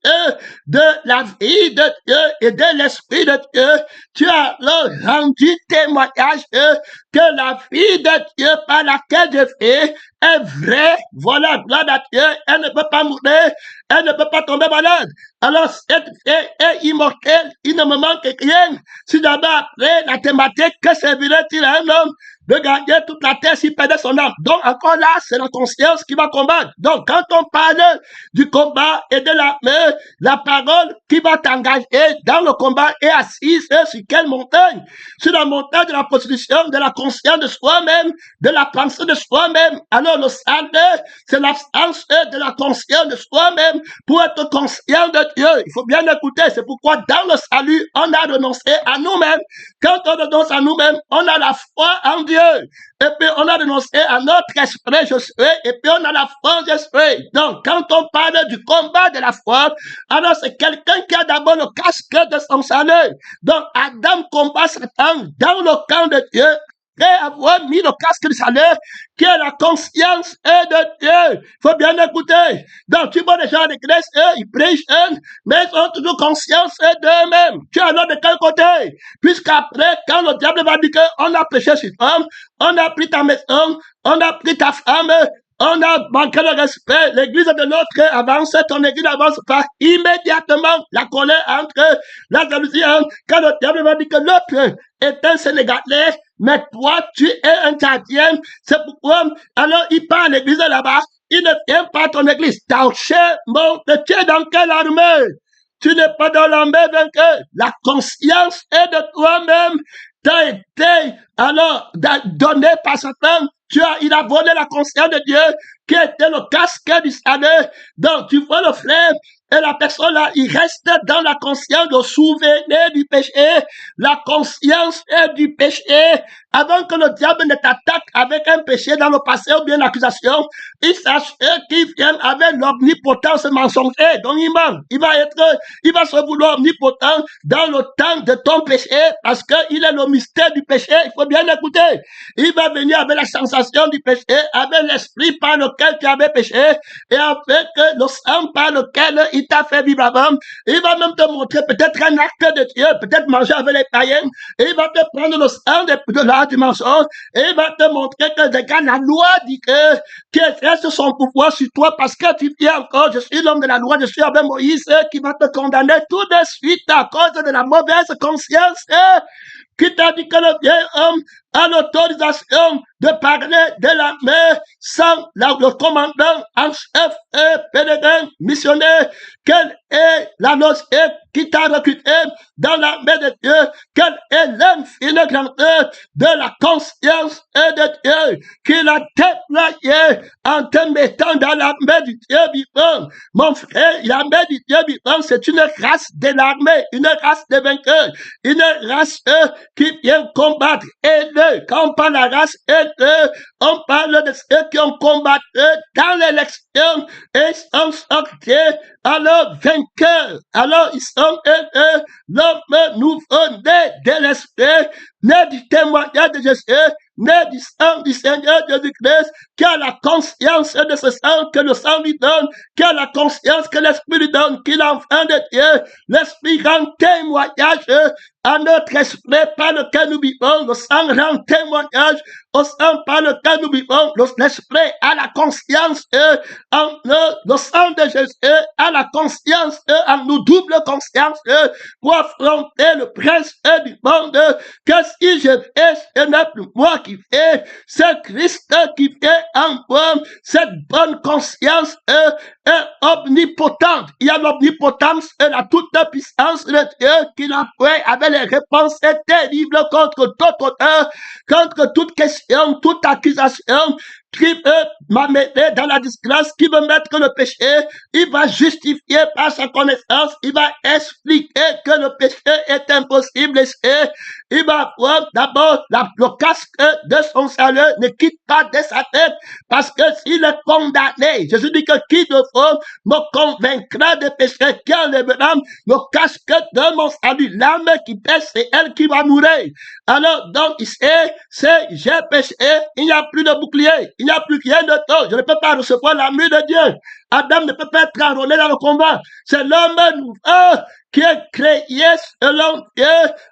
de la vie de Dieu et de l'esprit de Dieu, tu as rendu témoignage que la vie de Dieu par laquelle je vis est vraie. Voilà, gloire à Dieu, elle ne peut pas mourir, elle ne peut pas tomber malade. Alors, cette vie est immortelle, il ne me manque rien. Si d'abord après la thématique, que servirait-il à un homme de gagner toute la terre s'il perdait son âme? Donc, encore là, c'est la conscience qui va combattre. Donc, quand on parle du combat et de la parole qui va t'engager dans le combat est assise sur quelle montagne? Sur la montagne de la prostitution, de la conscience de soi-même, de la pensée de soi-même. Alors, le salut, c'est l'absence de la conscience de soi-même pour être conscient de Dieu. Il faut bien écouter. C'est pourquoi dans le salut, on a renoncé à nous-mêmes. Quand on renonce à nous-mêmes, on a la foi en Dieu. Et puis, on a renoncé à notre esprit, je suis, et puis on a la foi en esprit. Donc, quand on parle du combat de la foi, alors c'est quelqu'un qui a d'abord le casque de son salut. Donc, Adam combat Satan dans le camp de Dieu, et avoir mis le casque du salut, qui est la conscience de Dieu. Il faut bien écouter. Donc, tu vois les gens d'église, ils prêchent, mais ils ont toujours conscience d'eux-mêmes. Tu es alors de quel côté? Puisqu'après, quand le diable va dire qu'on a péché sur toi, on a pris ta maison, on a pris ta femme, on a manqué le respect, l'église de l'autre avance, ton église n'avance pas. Immédiatement, la colère entre, la jalousie entre, quand le diable va dire que l'autre est un Sénégalais, mais toi, tu es un Tchadien. C'est pourquoi, alors, il part à l'église là-bas, il ne vient pas à ton église. Ta chair monte, tu es dans quelle armée? Tu n'es pas dans l'armée vainqueur. La conscience est de toi-même. T'as été, alors, donné par Satan. Il a volé la conscience de Dieu, qui était le casque du salut. Donc, tu vois le frère, et la personne là, il reste dans la conscience de souvenir du péché, la conscience du péché, avant que le diable ne t'attaque avec un péché dans le passé ou bien l'accusation, il sache qu'il vient avec l'omnipotence mensongère. Donc il va se vouloir omnipotent dans le temps de ton péché, parce qu'il est le mystère du péché. Il faut bien écouter. Il va venir avec la sensation du péché, avec l'esprit par lequel tu avais péché, et avec le sang par lequel il t'a fait vivre avant. Il va même te montrer peut-être un acte de Dieu, peut-être manger avec les païens, et il va te prendre le sang de la dimension, et il va te montrer que la loi dit que tu exerces son pouvoir sur toi parce que tu dis encore, je suis l'homme de la loi, je suis avec Moïse qui va te condamner tout de suite à cause de la mauvaise conscience qui t'a dit que le vieil homme a l'autorisation de parler de la mer sans le commandant en chef et pèlerin missionnaire. Quelle est la notion qui t'a recruté dans l'armée de Dieu? Quelle est l'infinie grandeur de la conscience de Dieu qu'il a déployée en te mettant dans l'armée du Dieu vivant? Mon frère, l'armée du Dieu vivant, c'est une race de l'armée, une race de vainqueurs, une race qui vient combattre. Et quand on parle de la race et on parle de ceux qui ont combattu dans l'élection et sont sortis alors vainqueurs. Alors ils sont l'homme nouveau-né de l'esprit, né du témoignage de Jésus, né du sang du Seigneur Jésus-Christ, qui a la conscience de ce sang que le sang lui donne, qui a la conscience que l'Esprit lui donne, qu'il est enfant de Dieu. L'Esprit rend témoignage à notre esprit par lequel nous vivons. Le sang rend témoignage au sang par lequel nous vivons. L'Esprit a la conscience en nous. Le sang de Jésus a la conscience en nous, double conscience pour affronter le prince du monde. Que si je fais, ce n'est plus moi qui fais, c'est Christ qui fait en moi. Cette bonne conscience est omnipotente. Il y a l'omnipotence et la toute puissance de Dieu qui l'a fait avec les réponses terribles contre toute auteur, contre toute question, toute accusation qui veut m'amener dans la disgrâce, qui veut mettre le péché. Il va justifier par sa connaissance, il va expliquer que le péché est impossible et il va avoir d'abord le casque de son salut, ne quitte pas de sa tête, parce que s'il est condamné, Jésus dit que qui de vous me convaincra de péché, qui enlèvera le casque de mon salut. L'âme qui pèse, c'est elle qui va mourir. Alors, donc, c'est j'ai péché, il n'y a plus de bouclier, il n'y a plus rien de tout, je ne peux pas recevoir l'amour de Dieu. Adam ne peut pas être enrôlé dans le combat. C'est l'homme nouveau qui est créé selon Dieu,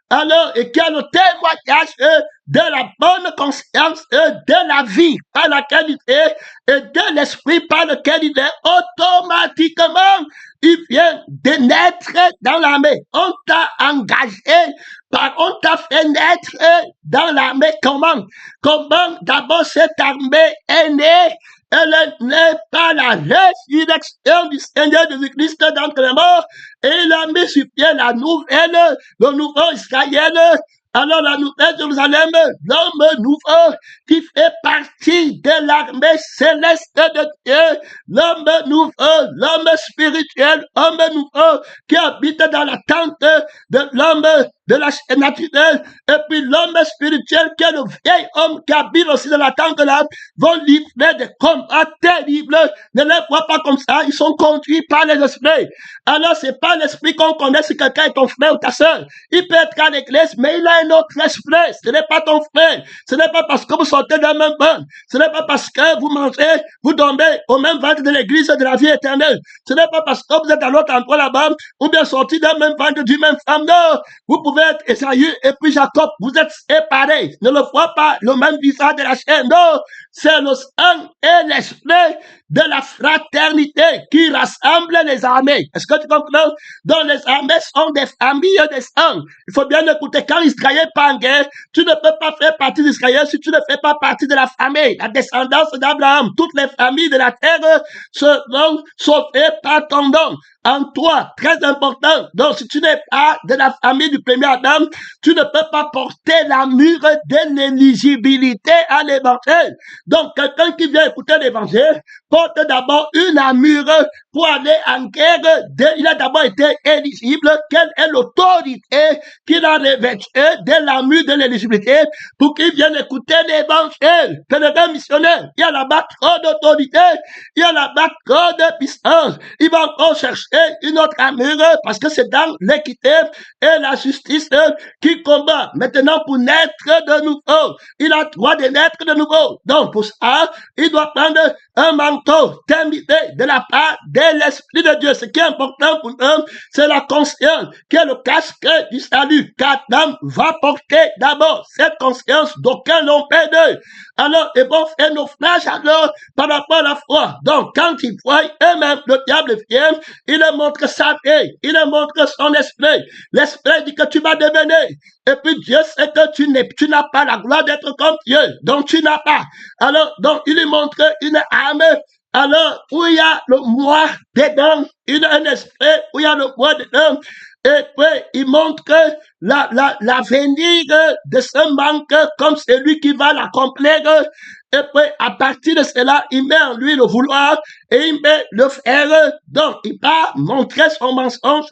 alors, et qui a le témoignage de la bonne conscience de la vie par laquelle il est et de l'esprit par lequel il est, automatiquement, il vient de naître dans l'armée. On t'a engagé, on t'a fait naître dans l'armée. Comment? Comment d'abord cette armée est née? Elle n'est pas la résurrection du Seigneur Jésus-Christ d'entre les morts. Et il a mis sur pied la nouvelle, le nouveau Israël. Alors la nouvelle Jérusalem, l'homme nouveau qui fait partie de l'armée céleste de Dieu, l'homme nouveau, l'homme spirituel, l'homme nouveau qui habite dans la tente de l'homme de la chair naturelle, et puis l'homme spirituel qui est le vieil homme qui habite aussi dans la tente de l'âme, vont livrer des combats terribles. Ne les vois pas comme ça, ils sont conduits par les esprits. Alors c'est pas l'esprit qu'on connaît si quelqu'un est ton frère ou ta soeur. Il peut être à l'église, mais il a un autre esprit. Ce n'est pas ton frère. Ce n'est pas parce que vous sortez de la même bonne. Ce n'est pas parce que vous mangez, vous dormez au même ventre de l'église de la vie éternelle. Ce n'est pas parce que vous êtes à l'autre endroit là-bas, ou bien sorti d'un même ventre du même femme. Non, vous pouvez être Esaü et puis Jacob. Vous êtes séparés. Ne le voit pas le même visage de la chair. Non, c'est le sang et l'esprit de la fraternité qui rassemble les armées. Est-ce que tu comprends? Donc les armées sont des familles de sang. Il faut bien écouter, quand Israël part en guerre, tu ne peux pas faire partie d'Israël si tu ne fais pas partie de la famille, la descendance d'Abraham. Toutes les familles de la terre seront sauvées par ton don. En toi, très important. Donc, si tu n'es pas de la famille du premier Adam, tu ne peux pas porter l'armure de l'éligibilité à l'évangile. Donc, quelqu'un qui vient écouter l'évangile porte d'abord une armure pour aller en guerre. Il a d'abord été éligible. Quelle est l'autorité qu'il a revêtue de l'armure de l'éligibilité pour qu'il vienne écouter l'évangile? Pèlerin missionnaire, il y a là-bas trop d'autorité, il y a là-bas trop de puissance. Il va encore chercher une autre armure parce que c'est dans l'équité et la justice qui combat. Maintenant, pour naître de nouveau, il a droit de naître de nouveau. Donc, pour ça, il doit prendre un manteau terminé de la part de l'Esprit de Dieu. Ce qui est important pour nous, c'est la conscience qui est le casque du salut qu'Adam va porter d'abord. Cette conscience d'aucun n'ont pas d'eux. Alors, ils vont faire naufrage alors par rapport à la foi. Donc, quand ils voient eux-mêmes, le diable vient, il leur montre sa vie, il leur montre son esprit. L'esprit dit que tu vas devenir. Et puis Dieu sait que tu n'as pas la gloire d'être comme Dieu. Donc, tu n'as pas. Alors, donc, il lui montre une âme. Alors, où il y a le moi dedans, un esprit, où il y a le moi dedans. Et puis, il montre que l'avenir de ce manque comme celui qui va l'accomplir. Et puis, à partir de cela, il met en lui le vouloir et il met le faire. Donc, il va montrer son mensonge.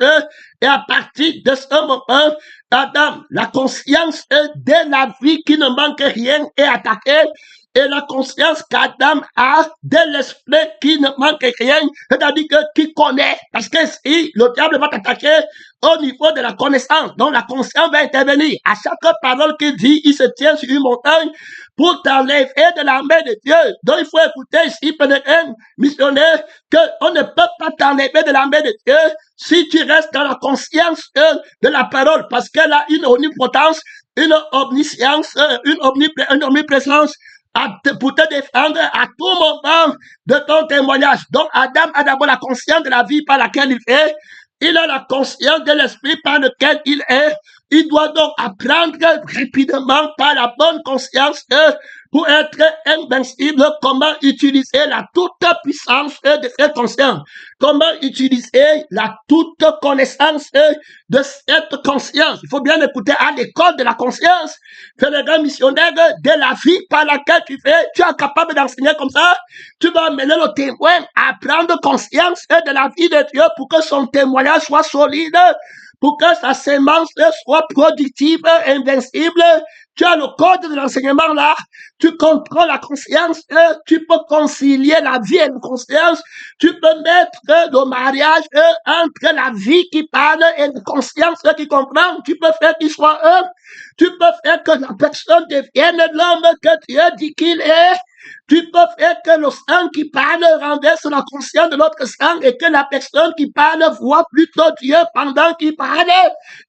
Et à partir de ce moment, Adam, la conscience de la vie qui ne manque rien est attaquée. Et la conscience qu'Adam a de l'esprit qui ne manque rien, c'est-à-dire que qui connaît, parce que si le diable va t'attaquer au niveau de la connaissance, donc la conscience va intervenir. À chaque parole qu'il dit, il se tient sur une montagne pour t'enlever de la main de Dieu. Donc il faut écouter ici, pèlerin missionnaire, qu'on ne peut pas t'enlever de la main de Dieu si tu restes dans la conscience de la parole, parce qu'elle a une omnipotence, une omniscience, une omniprésence, pour te défendre à tout moment de ton témoignage. Donc, Adam a d'abord la conscience de la vie par laquelle il est. Il a la conscience de l'esprit par lequel il est. Il doit donc apprendre rapidement par la bonne conscience pour être invincible, comment utiliser la toute puissance de cette conscience. Comment utiliser la toute connaissance de cette conscience. Il faut bien écouter à l'école de la conscience. Fais le grand missionnaire de la vie par laquelle tu fais. Tu es capable d'enseigner comme ça. Tu vas amener le témoin à prendre conscience de la vie de Dieu pour que son témoignage soit solide, pour que sa sémence soit productive, invincible. Tu as le code de l'enseignement là, tu contrôles la conscience, tu peux concilier la vie et la conscience, tu peux mettre le mariage entre la vie qui parle et la conscience qui comprend, tu peux faire qu'il soit tu peux faire que la personne devienne l'homme que Dieu dit qu'il est, Tu peux faire que le sang qui parle renverse la conscience de l'autre sang et que la personne qui parle voit plutôt Dieu pendant qu'il parle.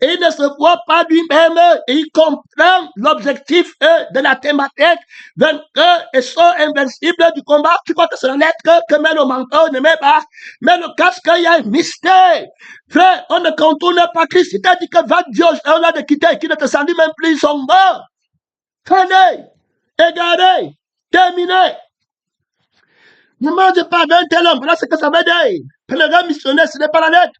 Et il ne se voit pas lui-même et il comprend l'objectif de la thématique. Vainqueur et sort invincible du combat. Tu crois que c'est la lettre que met le manteau, ne met pas. Mais le casque, il y a un mystère. Frère, on ne contourne pas Christ. C'est-à-dire que va Dieu, on a de quitter, qui ne te salue même plus, ils sont morts. Fallait, égaré, terminé. Ne mange pas d'un tel homme. Voilà ce que ça veut dire. Pèlerin missionnaire, ce n'est pas la lettre.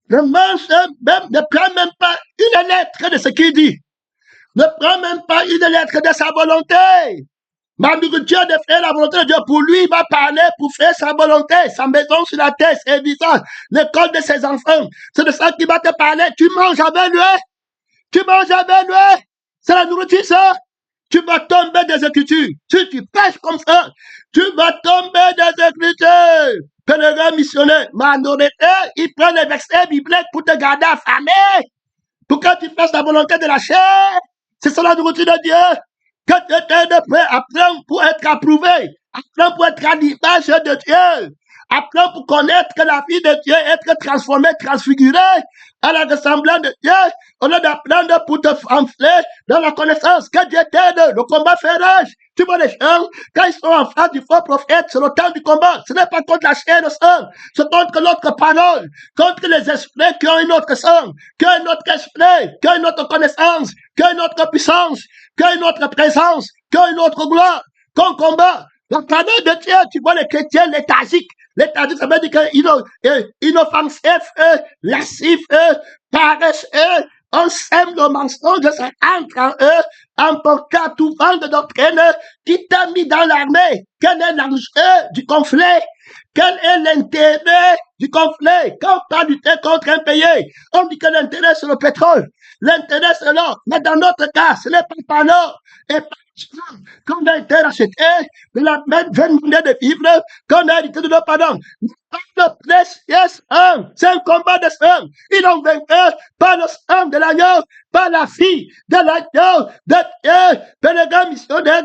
Ne mange même, ne prends même pas une lettre de ce qu'il dit. Ne prends même pas une lettre de sa volonté. Ma nourriture de faire la volonté de Dieu. Pour lui, il va parler pour faire sa volonté. Sa maison sur la terre, ses visages, l'école de ses enfants. C'est de ça qu'il va te parler. Tu manges avec lui. Tu manges avec lui. C'est la nourriture, ça. Tu vas tomber des Écritures. Si tu pêches comme ça, tu vas tomber des Écritures. Pèlerin missionnaire, ma nourriture, il prend les versets bibliques pour te garder affamé. Pour que tu fasses la volonté de la chair. C'est ça la nourriture de Dieu. Que tu étais de près, apprends pour être approuvé. Apprends pour être à l'image de Dieu. Apprends pour connaître que la vie de Dieu, être transformé, transfiguré à la ressemblance de Dieu. Au lieu d'apprendre pour te enfler dans la connaissance que Dieu t'aide, le combat fait rage. Tu vois les gens, quand ils sont en face du faux prophète, c'est le temps du combat. Ce n'est pas contre la chair de sang, c'est contre l'autre parole, contre les esprits qui ont une autre sang, qui ont une autre esprit, qui ont une autre connaissance, qui ont une autre puissance, qui ont une autre présence, qui ont une autre gloire, qu'on combat. La parole de Dieu, tu vois les chrétiens léthargiques. Léthargique, ça veut dire inoffensif, lascif, paresseux. On sème le mensonge, ça entre en eux, emportant tout vent de doctrine qui t'a mis dans l'armée. Quel est l'enjeu du conflit? Quel est l'intérêt du conflit? Quand on parle du thé contre un pays, on dit que l'intérêt c'est le pétrole, l'intérêt c'est l'or. Mais dans notre cas, ce n'est pas l'or et pas quand on a été racheté de la même 20 millions de vivres, quand on a hérité de nos parents. Le précieux sang, c'est un combat de sang. Ils ont vaincu par le sang de l'agneau, par la fille de l'agneau, de Dieu, pèlerin missionnaire,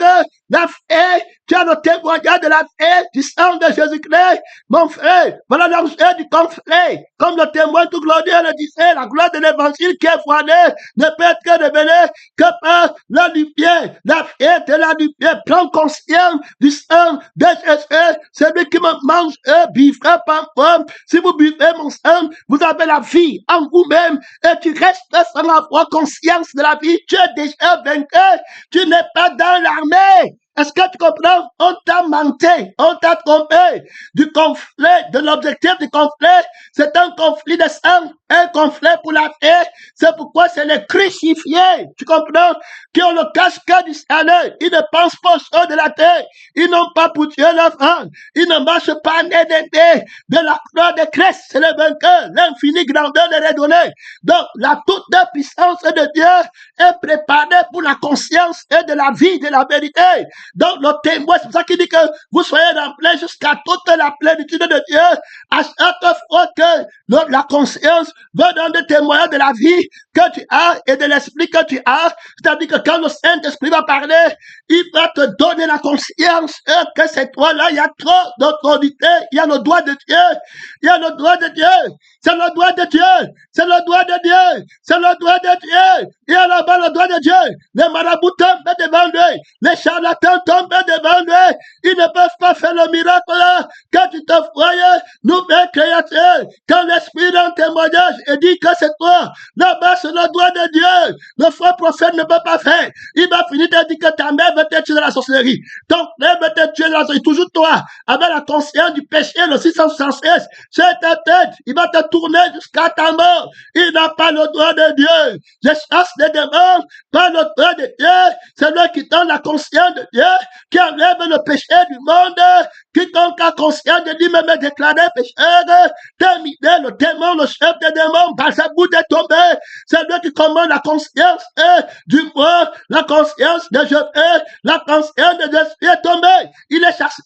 la fée, tu as le témoignage de la fée, du sang de Jésus-Christ, mon frère, voilà l'enjeu du conflit, comme le témoin tout glorieux le disait, la gloire de l'évangile qui est voilée, ne peut être que révélée que par la lumière, la fée de la lumière, prends conscience du sang de Jésus, celui qui me mange vivra par moi. Si vous buvez mon sang, vous avez la vie en vous-même et tu restes sans avoir conscience de la vie. Tu es déjà vainqueur. Tu n'es pas dans l'armée. Est-ce que tu comprends? On t'a menti, on t'a trompé. Du conflit, de l'objectif du conflit, c'est un conflit de sang, un conflit pour la paix. C'est pourquoi c'est les crucifiés, tu comprends? Qui ont le casque du salut. Ils ne pensent pas aux choses de la terre. Ils n'ont pas pour Dieu l'offrande. Ils ne marchent pas nez de la croix de Christ. C'est le vainqueur. L'infini grandeur leur est donnée. Donc, la toute puissance de Dieu est préparée pour la conscience et de la vie, de la vérité. Donc, le témoin, c'est pour ça qu'il dit que vous soyez remplis jusqu'à toute la plénitude de Dieu. À chaque fois que la conscience va donner témoin de la vie que tu as et de l'esprit que tu as, c'est-à-dire que quand le Saint-Esprit va parler, il va te donner la conscience que c'est toi là, il y a trop d'autorité, il y a le doigt de Dieu, il y a le doigt de Dieu, c'est le doigt de Dieu, c'est le doigt de Dieu, c'est le doigt de Dieu, il y a là-bas le doigt de Dieu, les marabouts tombent devant lui, les charlatans tombent devant lui, ils ne peuvent pas faire le miracle là, quand tu te voyais, nouvelle créature, quand l'Esprit d'un témoignage et dit que c'est toi, là-bas c'est le doigt de Dieu, le faux prophète ne peut pas faire, il va finir de dire que ta mère veut te tuer dans la sorcellerie, ton frère veut te tuer dans la sorcellerie, toujours toi, avec la conscience du péché, le 676, c'est ta tête, il va te tourner jusqu'à ta mort, il n'a pas le doigt de Dieu, je chasse les démons, pas le doigt de Dieu, c'est lui qui donne la conscience de Dieu, qui enlève le péché du monde, monde, quiconque a conscience de lui-même est déclaré pécheur, terminé, le démon, le chef des démons, Belzébuth est tombé. C'est lui qui commande la conscience du monde, la conscience de Jésus, la conscience de Jésus est tombée. Il est chassé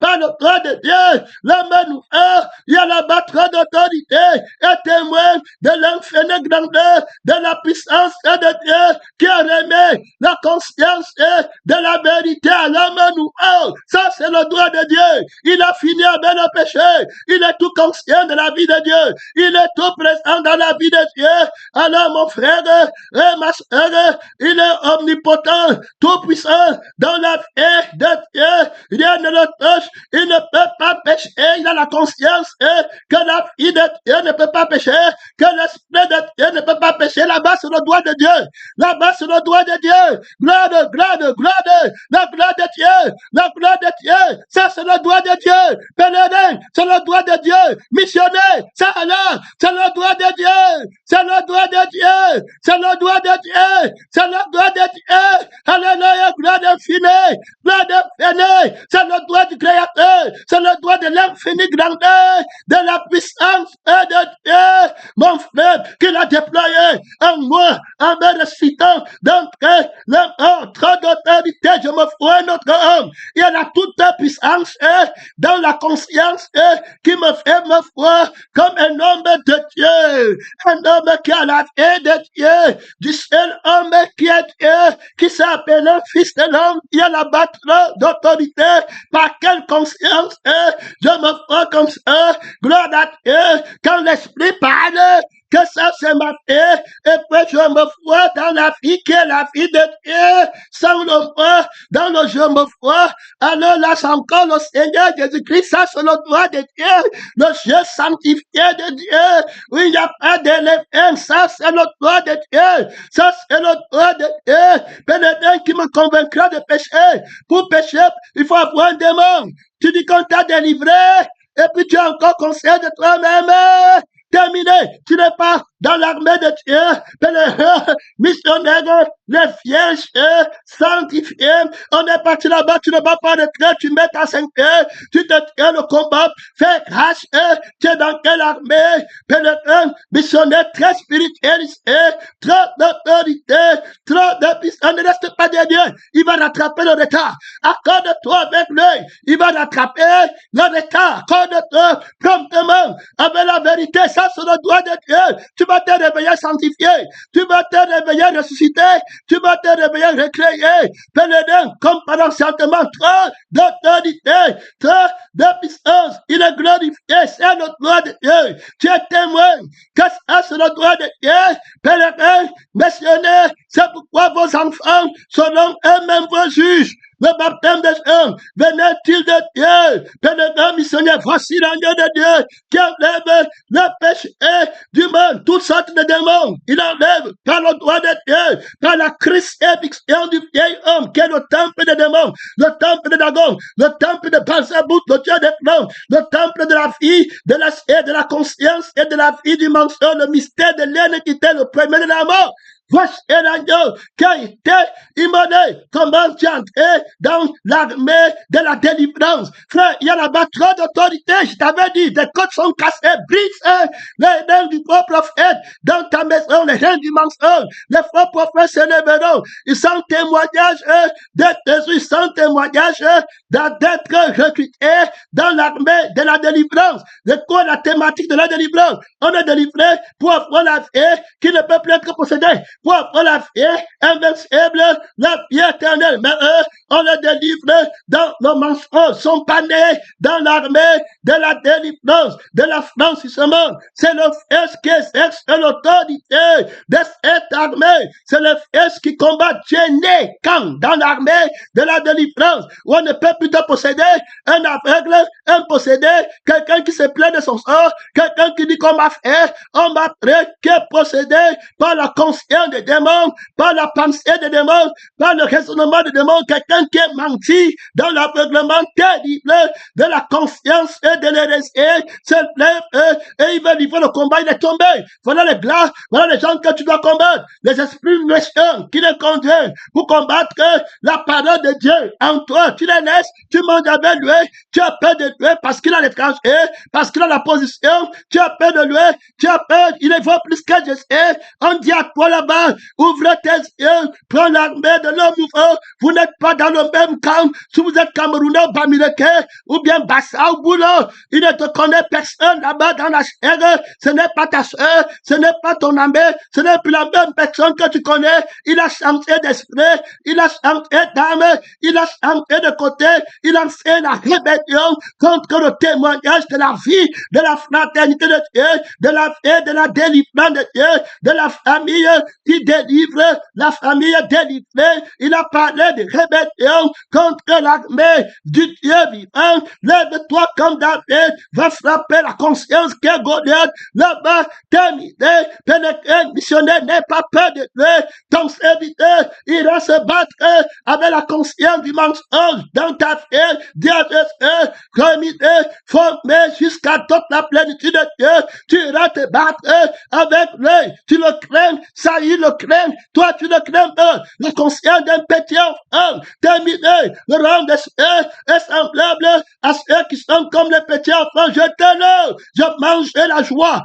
par le droit de Dieu. La main ouverte, il y a la battre d'autorité et témoin de l'infini grandeur, de la puissance de Dieu qui a remis la conscience de la vérité à l'homme ouverte. Ça, c'est le droit de Dieu. Il a fini avec le péché. Il est tout conscient de la vie de Dieu. Il est tout présent dans la vie de Dieu. Alors, mon frère et ma soeur, il est omnipotent, tout puissant dans la vie de Dieu. Rien ne le touche. Il ne peut pas pécher. Il a la conscience que la vie de Dieu ne peut pas pécher, que l'esprit de Dieu ne peut pas pécher. Là-bas, c'est le droit de Dieu. Là-bas, c'est le droit de Dieu. Gloire, gloire, gloire, la gloire de Dieu. La gloire de Dieu. Ça, c'est le droit de Dieu. Pèlerin, c'est le droit de Dieu. Missionnaire, ça alors, c'est le droit de Dieu. C'est le droit de Dieu. C'est le droit de Dieu. C'est le droit de Dieu. Alléluia, gloire d'infini. Gloire d'infini. C'est le droit du Créateur. C'est le droit de l'infini grandeur, de la puissance de Dieu. Mon frère, qu'il a déployé en moi, en me récitant d'entrer l'entre d'autorité. Je me fous notre homme. Il y a la toute puissance dans la conscience qui me fait me voir comme un homme de Dieu. Un homme qui a la vie de Dieu. Du seul homme qui est Dieu, qui s'appelle le Fils de l'homme. Il y a la battre d'autorité. Par quelle conscience je me vois comme ça. Gloire à Dieu. Quand l'Esprit parle, que ça c'est ma vie, et puis je me vois dans la vie qui est la vie de Dieu, sans le voir, dans le je me vois, alors là c'est encore le Seigneur Jésus-Christ, ça c'est le droit de Dieu, le Dieu sanctifié de Dieu, où il n'y a pas d'éléphant, ça c'est le droit de Dieu, ça c'est le droit de Dieu, pénétrant qui me convaincra de pécher, pour pécher, il faut avoir un démon, tu dis qu'on t'a délivré, et puis tu es encore conscient de toi-même, terminé, tu n'es pas dans l'armée de Dieu, missionnaire, les vierges sanctifiés, on est parti là-bas, tu ne vas pas rentrer, tu mets ta 5 heures, tu te tiens le combat, fais grâce, tu es dans quelle armée, pèlerin, missionnaire très spiritualisé, trop d'autorité, trop de puissance, ne reste pas derrière, il va rattraper le retard, accorde-toi avec lui, il va rattraper le retard, accorde-toi promptement avec la vérité, ça c'est le droit de Dieu, tu vas te réveiller sanctifié, tu vas te réveiller ressuscité, tu vas te réveiller recréé, pèlerin, comme pendant certainement trop d'autorité, trop de puissance, il est glorifié, c'est le droit de Dieu, tu es témoin, que ça c'est le droit de Dieu, pèlerin, missionnaire, c'est pourquoi vos enfants seront eux-mêmes vos juges. Le baptême des hommes, venait-il de Dieu? Pèlerin missionnaire, voici l'agneau de Dieu qui enlève le péché du monde, toutes sortes de démons. Il enlève par le droit de Dieu, par la crucifixion du vieil homme qui est le temple des démons, le temple de Dagon, le temple de Belzébuth, le Dieu des plans, le temple de la vie, de la conscience et de la vie du mensonge, le mystère de l'iniquité, le premier de la mort. Voici l'agneau qui a été immolé. Comment tu es entré dans l'armée de la délivrance? Frère, il y a là-bas trop d'autorité. Je t'avais dit, des côtes sont cassées, brise les reins du faux prophète dans ta maison, les reins du mensonge. Les faux prophètes se lèveront. Ils sont témoignages de Jésus, ils sont témoignages d'être recrutés dans l'armée de la délivrance. C'est quoi la thématique de la délivrance? On est délivré pour avoir la vie qui ne peut plus être possédée. Pour avoir la vie invincible, la vie éternelle. Mais eux, on les délivre dans le mensonge, sont pas nés dans l'armée de la délivrance, de l'affranchissement. C'est le fils qui exerce l'autorité de cette armée. C'est le fils qui combat. Tu es né quand? Dans l'armée de la délivrance, où on ne peut plus te posséder, un aveugle, un possédé, quelqu'un qui se plaint de son sort, quelqu'un qui dit qu'on m'a fait, on m'a pris, qui est possédé par la conscience des démons, par la pensée des démons, par le raisonnement des démons, quelqu'un qui est menti dans l'aveuglement terrible de la conscience et de l'hérésie, se lève et il veut livrer le combat, il est tombé. Voilà les glaces, voilà les gens que tu dois combattre, les esprits méchants qui les conduisent pour combattre la parole de Dieu en toi. Tu les laisses, tu manges avec lui, tu as peur de lui parce qu'il a l'étranger, parce qu'il a la position, tu as peur de lui, tu as peur, il est voit plus que je sais. On dit à toi là-bas, ouvre tes yeux, prends l'armée de l'homme mouvant. Vous n'êtes pas dans le même camp. Si vous êtes Camerounais, Bamileke, ou bien Bassa ou Boulot, il ne te connaît personne là-bas dans la chair. Ce n'est pas ta soeur, ce n'est pas ton ami, ce n'est plus la même personne que tu connais. Il a changé d'esprit, il a changé d'âme, il a changé de côté, il a fait la rébellion contre le témoignage de la vie, de la fraternité de Dieu, de la vie, de la délivrance de Dieu, de la famille qui délivre, la famille délivrée. Il a parlé de rébellion contre l'armée du Dieu vivant. Lève-toi comme David, va frapper la conscience qui est Goliath. Là-bas, terminé, pénétré, missionnaire, n'aie pas peur de lui. Ton serviteur ira se battre avec la conscience du mensonge dans ta vie. Dieu comité, formé jusqu'à toute la plénitude de Dieu. Tu iras te battre avec lui. Tu le crains, ça y le craint. Toi, tu le crains pas. La conscience d'un petit enfant, terminé, le rang d'esprit est semblable à ceux qui sont comme les petits enfants. Je te loue, je mange la joie.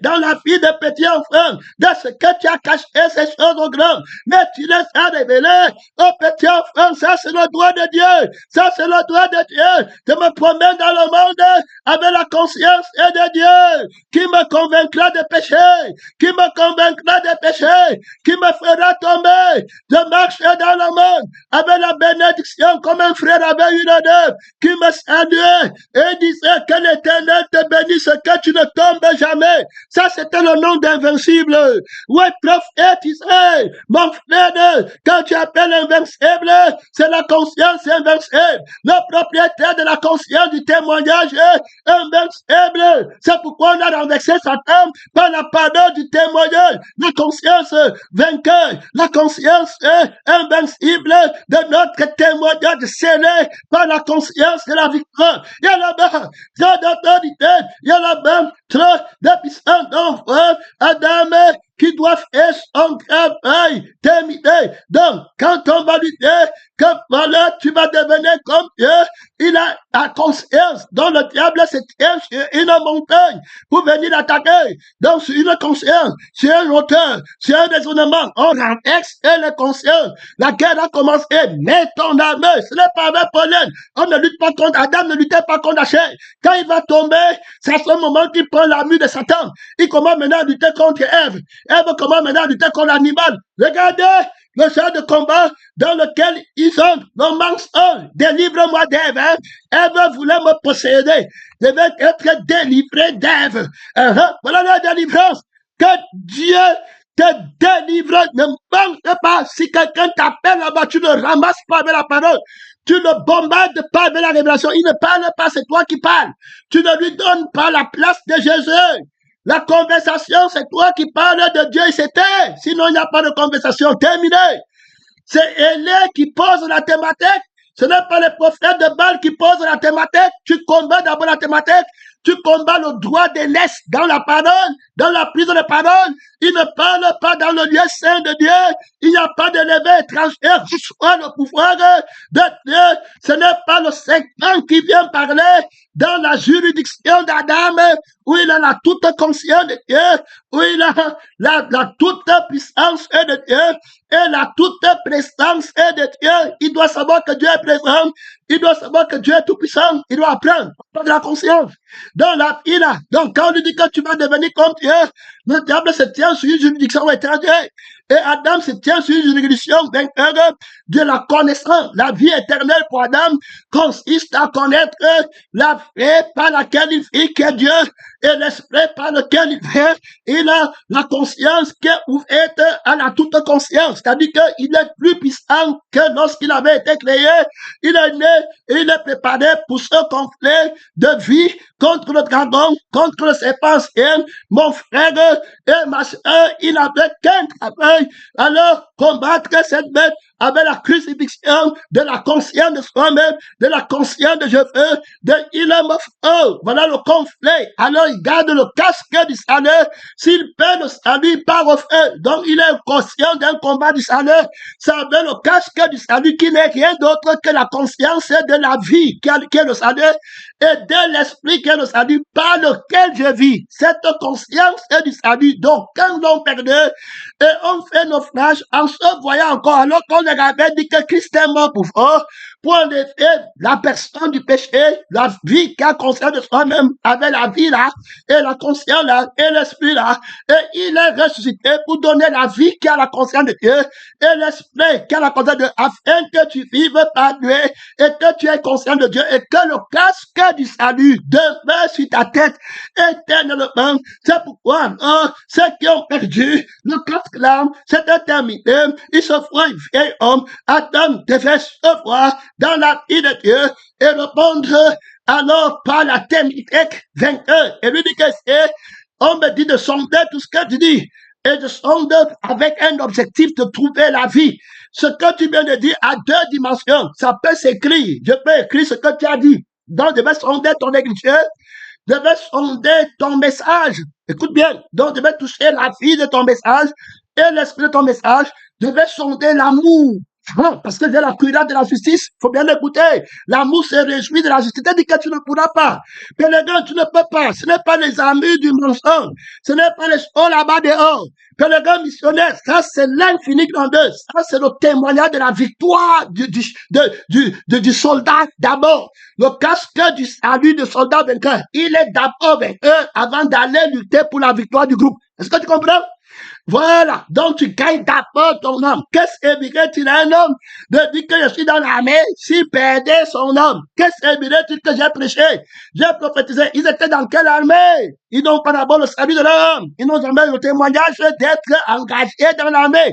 Dans la vie des petits enfants, de ce que tu as caché ces choses aux grands, mais tu les as révélées aux petits enfants. Ça, c'est le droit de Dieu. Ça, c'est le droit de Dieu. Je me promène dans le monde avec la conscience de Dieu, qui me convaincra de péché, qui me convaincra de péché, qui me fera tomber. Je marche dans le monde avec la bénédiction comme un frère avec une œuvre, qui me saluait et disait que l'Éternel te bénisse, que tu ne tombes jamais. Ça, c'était le nom d'invincible. Oui, prophète Israël, mon frère, quand tu appelles invincible, c'est la conscience invincible. Le propriétaire de la conscience du témoignage est invincible. C'est pourquoi on a renversé Satan par la parole du témoignage. La conscience vainqueur, la conscience invincible de notre témoignage scellé par la conscience de la victoire. Il y a là-bas trop d'autorité, il y a là-bas trop de puissance d'enfants, Adam, qui doivent faire son travail terminé. Donc, quand on va lui dire que voilà, tu vas devenir comme Dieu, il a la conscience dont le diable se tient sur une montagne pour venir l'attaquer. Donc, sur une conscience, sur un hauteur, sur un raisonnement, on renverse les consciences. La guerre a commencé. Mets ton arme. Ce n'est pas avec pollen. On ne lutte pas contre Adam, ne luttait pas contre la chair. Quand il va tomber, c'est à ce moment qu'il prend l'armure de Satan. Il commence maintenant à lutter contre Ève. Ève commence maintenant à lutter contre l'animal. Regardez le genre de combat dans lequel ils ont le mensonge. Délivre-moi d'Ève. Hein? Ève voulait me posséder. Je vais être délivré d'Ève. Voilà la délivrance. Que Dieu te délivre. Ne manque pas. Si quelqu'un t'appelle là-bas, tu ne ramasses pas avec la parole. Tu ne bombardes pas avec la révélation. Il ne parle pas, c'est toi qui parles. Tu ne lui donnes pas la place de Jésus. La conversation, c'est toi qui parles de Dieu et c'était. Sinon, il n'y a pas de conversation. Terminé. C'est Élé qui pose la thématique. Ce n'est pas les prophètes de Baal qui posent la thématique. Tu combats d'abord la thématique. Tu combats le droit de l'Est dans la parole, dans la prise de parole. Il ne parle pas dans le lieu saint de Dieu. Il n'y a pas de levé étranger. Reçois le pouvoir de Dieu. Ce n'est pas le Satan qui vient parler dans la juridiction d'Adam, où il a la toute conscience de Dieu, où il a la toute puissance de Dieu et la toute présence de Dieu. Il doit savoir que Dieu est présent. Il doit savoir que Dieu est tout puissant. Il doit apprendre de la conscience. Dans la vie là. Donc quand on lui dit que tu vas devenir comme Dieu, le diable se tient sur une juridiction étrangère. Et Adam se tient sur une juridiction vainqueur de la connaissance. La vie éternelle pour Adam consiste à connaître la vraie par laquelle il vit qu'est Dieu et l'esprit par lequel il vit. Il a la conscience qui est ouverte à la toute conscience. C'est-à-dire qu'il est plus puissant que lorsqu'il avait été créé. Il est né et il est préparé pour ce conflit de vie contre le dragon, contre le serpent ancien. Mon frère et ma soeur, il n'avait qu'un travail. Alors, combattre cette bête avec la crucifixion de la conscience de soi-même, de la conscience de je veux, de il aime oh, voilà le conflit. Alors, il garde le casque du salut. S'il perd le salut par au feu, donc il est conscient d'un combat du salut. Ça veut le casque du salut qui n'est rien d'autre que la conscience de la vie qui est le salut et de l'esprit qui est le salut par lequel je vis. Cette conscience est du salut. Donc, quand l'on perd et on fait naufrage en se voyant encore, alors qu'on avait dit que Christ est mort pour enlever la personne du péché, la vie qui a conscience de soi-même, avec la vie là, et la conscience là, et l'esprit là, et il est ressuscité pour donner la vie qui a la conscience de Dieu, et l'esprit qui a la conscience de Dieu, afin que tu vives par Dieu, et que tu aies conscience de Dieu, et que le casque du salut demeure sur ta tête éternellement. C'est pourquoi, ceux qui ont perdu le casque là, c'était terminé. Il se voit un vieil homme. Adam devait se voir dans la vie de Dieu et répondre alors par la thématique vainqueur. Et lui dit que c'est, on me dit de sonder tout ce que tu dis et de sonder avec un objectif de trouver la vie. Ce que tu viens de dire a deux dimensions. Ça peut s'écrire. Je peux écrire ce que tu as dit. Donc, je vais sonder ton écriture. Je vais sonder ton message. Écoute bien. Donc, je vais toucher la vie de ton message et l'esprit de ton message. Je vais sonder l'amour. Parce que j'ai la cuirasse de la justice, il faut bien l'écouter. L'amour se réjouit de la justice. C'est-à-dire que tu ne pourras pas. Mais les gars, tu ne peux pas. Ce n'est pas les amis du mensonge. Ce n'est pas les choses là-bas dehors. Que les gars missionnaires, ça c'est l'infini grandeur. Ça c'est le témoignage de la victoire du soldat d'abord. Le casque du salut du soldat vainqueur. Il est d'abord vainqueur avant d'aller lutter pour la victoire du groupe. Est-ce que tu comprends? Voilà, donc tu gagnes d'abord ton âme. Qu'est-ce que dirait-il à un homme de dire que je suis dans l'armée s'il perdait son âme? Qu'est-ce que dirait-il que j'ai prêché? J'ai prophétisé. Ils étaient dans quelle armée? Ils n'ont pas d'abord le salut de l'homme. Ils n'ont jamais le témoignage d'être engagés dans l'armée.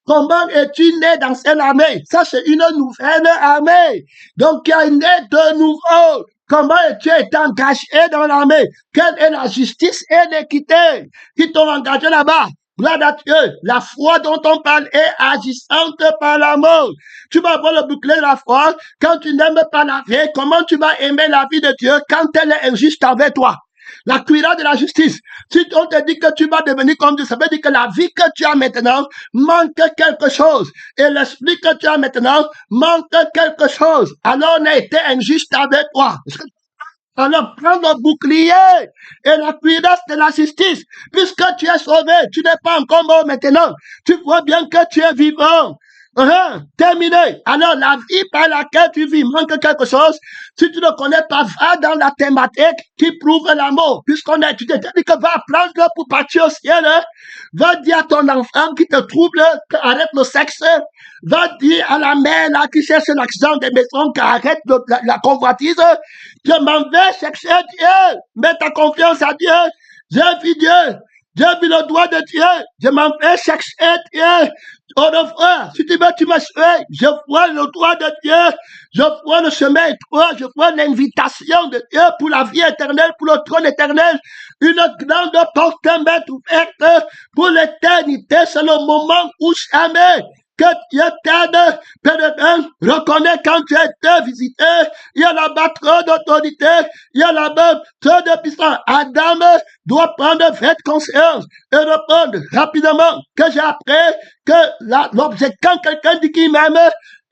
Comment es-tu né dans cette armée? Ça, c'est une nouvelle armée. Donc, il y a une né de nouveau. Comment tu es engagé dans l'armée? Quelle est la justice et l'équité qui t'ont engagé là-bas? Gloire à Dieu, la foi dont on parle est agissante par l'amour. Tu vas avoir le bouclier de la foi quand tu n'aimes pas la vie. Comment tu vas aimer la vie de Dieu quand elle est injuste avec toi? La cuirasse de la justice. Si on te dit que tu vas devenir comme Dieu, ça veut dire que la vie que tu as maintenant manque quelque chose. Et l'esprit que tu as maintenant manque quelque chose. Alors on a été injuste avec toi. Alors prends le bouclier et la cuirasse de la justice. Puisque tu es sauvé, tu n'es pas encore mort maintenant. Tu vois bien que tu es vivant. Terminé. Alors la vie par laquelle tu vis manque quelque chose. Si tu ne connais pas, va dans la thématique qui prouve l'amour. Puisqu'on a étudié, tu dis que va apprendre pour partir au ciel. Va dire à ton enfant qui te trouble, arrête le sexe. Va dire à la mère là, qui cherche l'accident des maisons, qu'arrête la convoitise. Je m'en vais chercher Dieu. Mets ta confiance à Dieu. J'ai vu Dieu. J'ai vu le doigt de Dieu. Je m'en vais chercher Dieu. Oh non, frère, si tu veux, tu me suis. Je vois le doigt de Dieu. Je vois le chemin étroit. Je vois l'invitation de Dieu pour la vie éternelle, pour le trône éternel. Une grande porte ouverte pour l'éternité. C'est le moment où jamais que Dieu t'aide, pèlerin, reconnais quand tu as été visité, il y a là-bas trop d'autorité, il y a là-bas trop de puissance. Adam doit prendre cette conscience et répondre rapidement que j'ai appris que l'objectif, quand quelqu'un dit qu'il m'aime,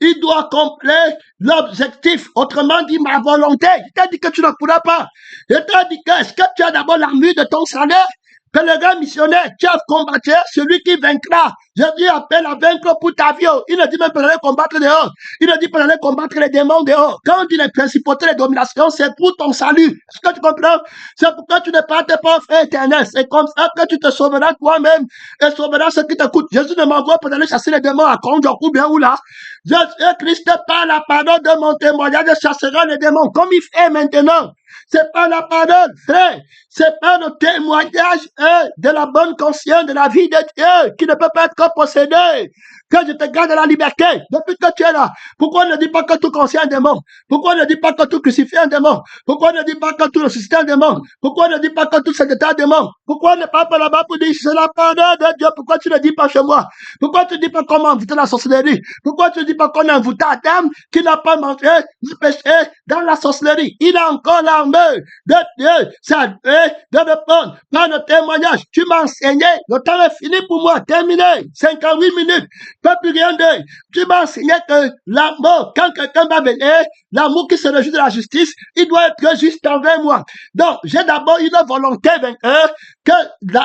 il doit accomplir l'objectif. Autrement dit, ma volonté. Je t'ai dit que tu ne pourras pas. Je t'ai dit que, est-ce que tu as d'abord l'armure de ton salaire? Pèlerin missionnaire, tu as combattu celui qui vaincra. Jésus appelle à vaincre pour ta vie. Il ne dit même pas d'aller combattre dehors. Il ne dit pas d'aller combattre les démons dehors. Quand on dit les principautés, les dominations, c'est pour ton salut. Est-ce que tu comprends? C'est pourquoi tu ne pas tes pauvres frères éternels. C'est comme ça que tu te sauveras toi-même et sauveras ceux qui t'écoutent. Jésus ne m'envoie pas d'aller chasser les démons à Conjoc ou bien où là. Jésus-Christ, par la parole de mon témoignage, chassera les démons comme il fait maintenant. C'est pas la parole, frère. C'est pas le témoignage de la bonne conscience de la vie de Dieu qui ne peut pas être possédé. Que je te garde la liberté depuis que tu es là. Pourquoi on ne dit pas que tout conscient est un démon? Pourquoi on ne dit pas que tout crucifié est un démon? Pourquoi on ne dit pas que tout ressuscité est un démon? Pourquoi on ne dit pas que tout secrétaire est un démon? Pourquoi on ne parle pas là-bas pour dire c'est la parole de Dieu? Pourquoi tu ne dis pas chez moi? Pourquoi tu ne dis pas comment envoûter la sorcellerie? Pourquoi tu ne dis pas qu'on a envoûté Adam qui n'a pas mangé ni péché dans la sorcellerie? Il a encore l'armée de Dieu, ça de répondre par le témoignage. Tu m'as enseigné, le temps est fini pour moi, terminé, 58 minutes, pas plus rien de. Tu m'as enseigné que l'amour, quand quelqu'un va venir, l'amour qui se réjouit de la justice, il doit être juste envers moi. Donc, j'ai d'abord une volonté vainqueur, que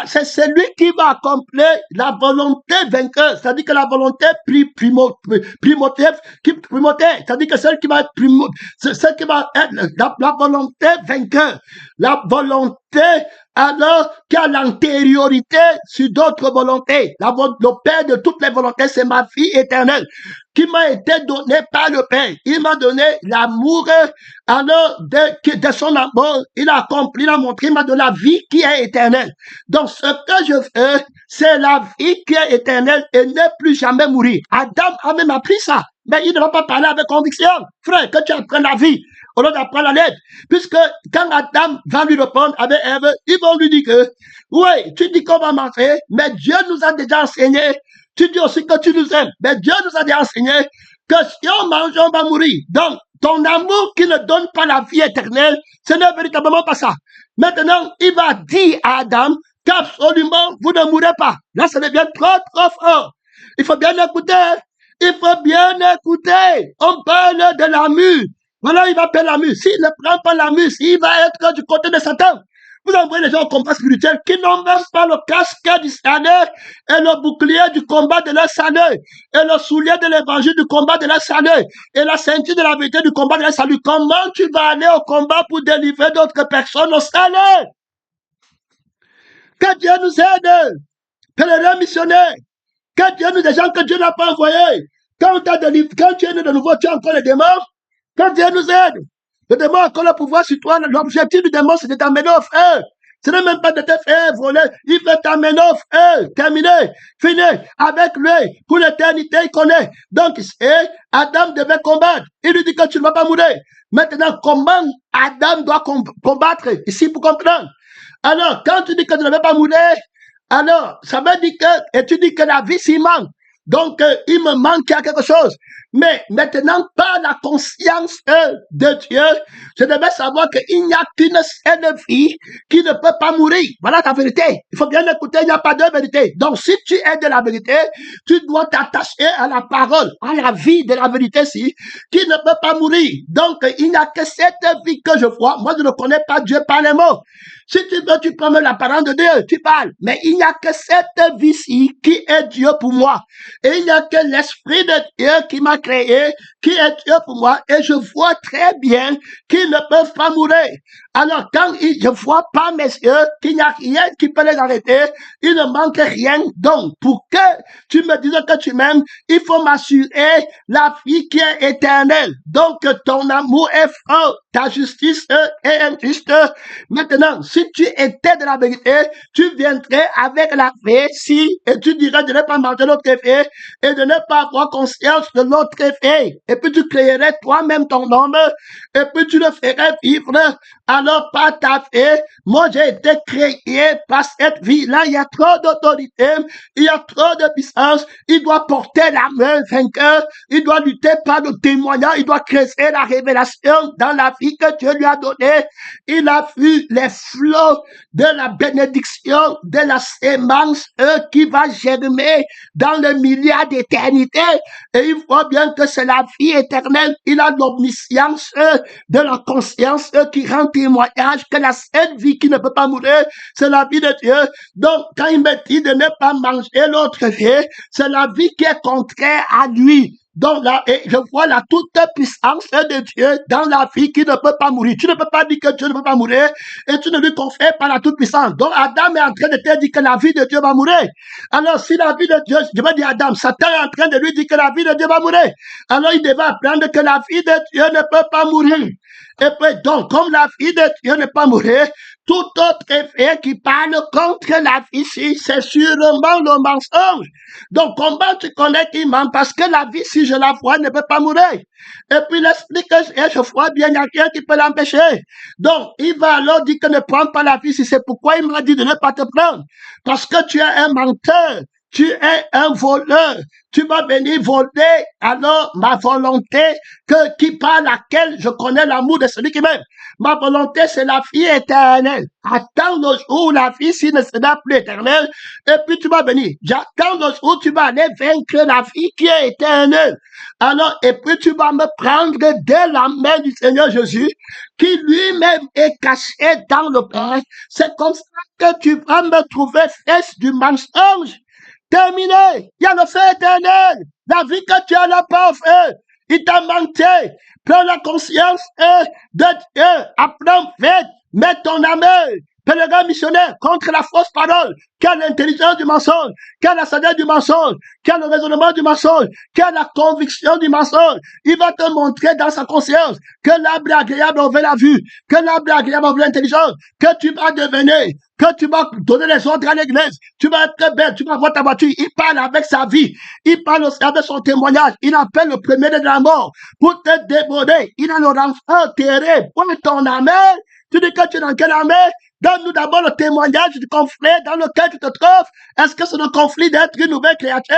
c'est celui qui va accomplir la volonté vainqueur, c'est-à-dire que la volonté primordiale, c'est-à-dire que celle qui va être celle qui va être la volonté vainqueur, la volonté alors qui a l'antériorité sur d'autres volontés. Le Père de toutes les volontés, c'est ma vie éternelle qui m'a été donnée par le Père. Il m'a donné l'amour alors de son amour. Il a accompli, il a montré, il m'a donné la vie qui est éternelle. Donc ce que je fais, c'est la vie qui est éternelle et ne plus jamais mourir. Adam a même appris ça. Mais il ne va pas parler avec conviction. Frère, que tu apprennes la vie au lieu d'apprendre la lettre. Puisque quand Adam va lui répondre avec Ève, ils vont lui dire que, oui, tu dis qu'on va manger, mais Dieu nous a déjà enseigné. Tu dis aussi que tu nous aimes, mais Dieu nous a déjà enseigné que si on mange, on va mourir. Donc, ton amour qui ne donne pas la vie éternelle, ce n'est véritablement pas ça. Maintenant, il va dire à Adam qu'absolument, vous ne mourrez pas. Là, ça devient trop fort. Il faut bien écouter. Il faut bien écouter. On parle de la mue. Voilà, il va payer la mue. S'il ne prend pas la mue, il va être du côté de Satan. Vous envoyez les gens au combat spirituel qui n'ont même pas le casque du salut et le bouclier du combat de leur salut et le soulier de l'évangile du combat de leur salut et la ceinture de la vérité du combat de leur salut. Comment tu vas aller au combat pour délivrer d'autres personnes au salut? Que Dieu nous aide. Pèlerin missionnaire. Que Dieu nous aide, des gens que Dieu n'a pas envoyés. Quand tu es né de nouveau, tu as encore les démons. Que Dieu nous aide. Le démon a encore le pouvoir sur toi. L'objectif du démon, c'est de t'amener au frère. Ce n'est même pas de te faire voler. Il veut t'amener au frère. Terminé. Fini. Avec lui. Pour l'éternité, il connaît. Donc, Adam devait combattre. Il lui dit que tu ne vas pas mourir. Maintenant, comment Adam doit combattre? Ici, pour comprendre. Alors, quand tu dis que tu ne vas pas mourir, alors, ça veut dire que, et tu dis que la vie s'y manque. Donc, il me manque quelque chose. Mais maintenant, par la conscience de Dieu, je devais savoir qu'il n'y a qu'une seule vie qui ne peut pas mourir. Voilà ta vérité. Il faut bien écouter, il n'y a pas de vérité. Donc, si tu es de la vérité, tu dois t'attacher à la parole, à la vie de la vérité, qui ne peut pas mourir. Donc, il n'y a que cette vie que je vois. Moi, je ne connais pas Dieu par les mots. Si tu veux, tu prends la parole de Dieu, tu parles. Mais il n'y a que cette vie-ci qui est Dieu pour moi. Et il n'y a que l'Esprit de Dieu qui m'a créé, qui est Dieu pour moi. Et je vois très bien qu'ils ne peuvent pas mourir. Alors, quand je vois pas mes yeux, qu'il n'y a rien qui peut les arrêter, il ne manque rien. Donc, pour que tu me dises que tu m'aimes, il faut m'assurer la vie qui est éternelle. Donc, ton amour est fort, ta justice est injuste. Maintenant, si tu étais de la vérité, tu viendrais avec la paix, et tu dirais de ne pas manger l'autre effet, et de ne pas avoir conscience de l'autre effet. Et puis tu créerais toi-même ton homme, et puis tu le ferais vivre. Alors, par ta fait, moi j'ai été créé par cette vie-là. Il y a trop d'autorité, il y a trop de puissance. Il doit porter la main vainqueur, il doit lutter par le témoignage, il doit créer la révélation dans la vie que Dieu lui a donnée. Il a vu les flots de la bénédiction, de la sémence qui va germer dans le milliard d'éternité. Et il voit bien que c'est la vie éternelle. Il a l'omniscience de la conscience qui rend témoignage que la seule vie qui ne peut pas mourir, c'est la vie de Dieu. Donc, quand il me dit de ne pas manger l'autre vie, c'est la vie qui est contraire à lui. Donc là, et je vois la toute puissance de Dieu dans la vie qui ne peut pas mourir. Tu ne peux pas dire que Dieu ne peut pas mourir et tu ne lui confères pas la toute puissance. Donc Adam est en train de te dire que la vie de Dieu va mourir. Alors si la vie de Dieu, je vais dire à Adam, Satan est en train de lui dire que la vie de Dieu va mourir. Alors il devait apprendre que la vie de Dieu ne peut pas mourir. Et puis donc, comme la vie de Dieu ne peut pas mourir, tout autre effet qui parle contre la vie, c'est sûrement le mensonge. Donc, comment tu connais qu'il ment? Parce que la vie, si je la vois, ne peut pas mourir. Et puis, l'esprit que je vois bien, il n'y a rien qui peut l'empêcher. Donc, il va alors dire que ne prends pas la vie, si c'est pourquoi il m'a dit de ne pas te prendre. Parce que tu es un menteur. Tu es un voleur. Tu vas venir voler alors ma volonté qui par laquelle je connais l'amour de celui qui m'aime. Ma volonté, c'est la vie éternelle. Attends le jour où la vie, s'il ne sera plus éternelle, et puis tu vas venir. J'attends le jour où tu vas aller vaincre la vie qui est éternelle. Alors, et puis tu vas me prendre de la main du Seigneur Jésus, qui lui-même est caché dans le Père. C'est comme ça que tu vas me trouver fesse du mensonge. Terminé. Il y a le feu éternel. La vie que tu as là pas fait. Il t'a menti. Prends la conscience de Dieu. Apprends vite. Mets ton amour. Pèlerin missionnaire contre la fausse parole. Quelle l'intelligence du mensonge. Quelle la sagesse du mensonge. Quel le raisonnement du mensonge. Quelle la conviction du mensonge. Il va te montrer dans sa conscience que l'arbre agréable envers la vue. Que l'arbre agréable envers l'intelligence. Que tu vas devenir. Que tu vas donner les ordres à l'église, tu vas être belle, tu vas voir ta voiture. Il parle avec sa vie, il parle aussi avec son témoignage. Il appelle le premier de la mort pour te déborder. Il a le renfort terrible. Où est ton armée? Tu dis que tu es dans quelle armée? Donne-nous d'abord le témoignage du conflit dans lequel tu te trouves. Est-ce que c'est le conflit d'être une nouvelle créature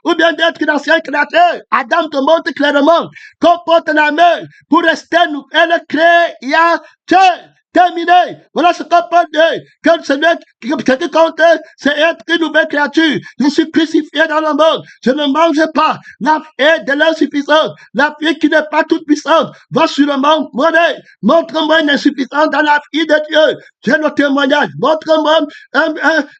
ou bien d'être une ancienne créature? Adam te montre clairement qu'on porte la main pour rester une nouvelle créature. Terminé. Voilà ce qu'on peut dire. Que ce qui compte, c'est être une nouvelle créature. Je suis crucifié dans le monde. Je ne mange pas la vie de l'insuffisance. La vie qui n'est pas toute puissante va sur le monde. Montre-moi une insuffisance dans la vie de Dieu. J'ai le témoignage. Montre-moi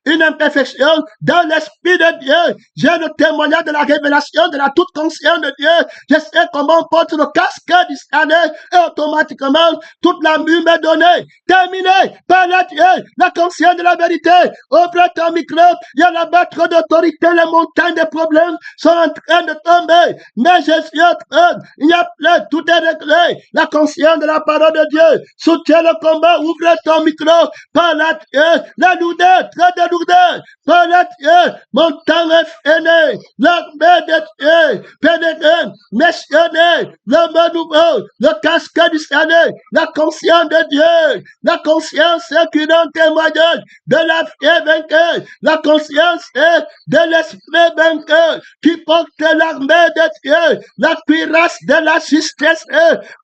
une imperfection dans l'esprit de Dieu. J'ai le témoignage de la révélation de la toute conscience de Dieu. Je sais comment on porte le casque du scanner et automatiquement toute la mue m'est donnée. Terminé par la Dieu, la conscience de la vérité. Ouvre ton micro, il y a là-bas trop d'autorité, les montagnes de problèmes sont en train de tomber. Mais je suis en train, il y a plein, tout est réglé. La conscience de la parole de Dieu, soutiens le combat, ouvre ton micro, par la Dieu, la lourdeur, trop de lourdeur, par la Dieu, mon temps est fini, l'armée de Dieu, pénétré, missionné, le mot nouveau, le casque du Seigneur, la conscience de Dieu. La conscience est qui donne témoignage de la vie vainqueur. La conscience est de l'esprit vainqueur qui porte l'armée de Dieu. La cuirasse de la justice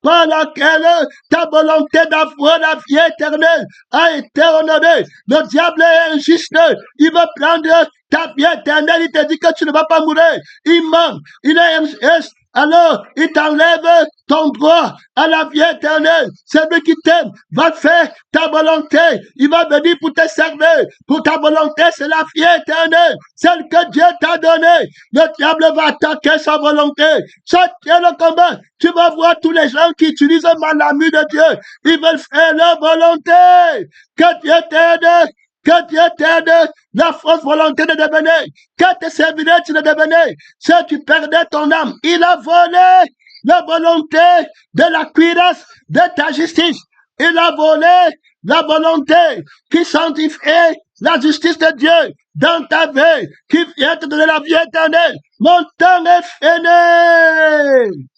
par laquelle ta volonté d'avoir la vie éternelle a été honorée. Le diable est injuste. Il veut prendre ta vie éternelle. Il te dit que tu ne vas pas mourir. Il ment. Il est injuste. Alors, il t'enlève ton droit à la vie éternelle. Celui qui t'aime va faire ta volonté. Il va venir pour te servir. Pour ta volonté, c'est la vie éternelle. Celle que Dieu t'a donnée. Le diable va attaquer sa volonté. Ça tient le combat. Tu vas voir tous les gens qui utilisent mal l'amour de Dieu. Ils veulent faire leur volonté. Que Dieu t'aide. Que Dieu t'aide, la fausse volonté de devenir. Que tes serviteurs de devenir. Si tu perdais ton âme, il a volé la volonté de la cuirasse de ta justice. Il a volé la volonté qui sanctifie la justice de Dieu dans ta vie, qui vient te donner la vie éternelle. Mon temps est fini.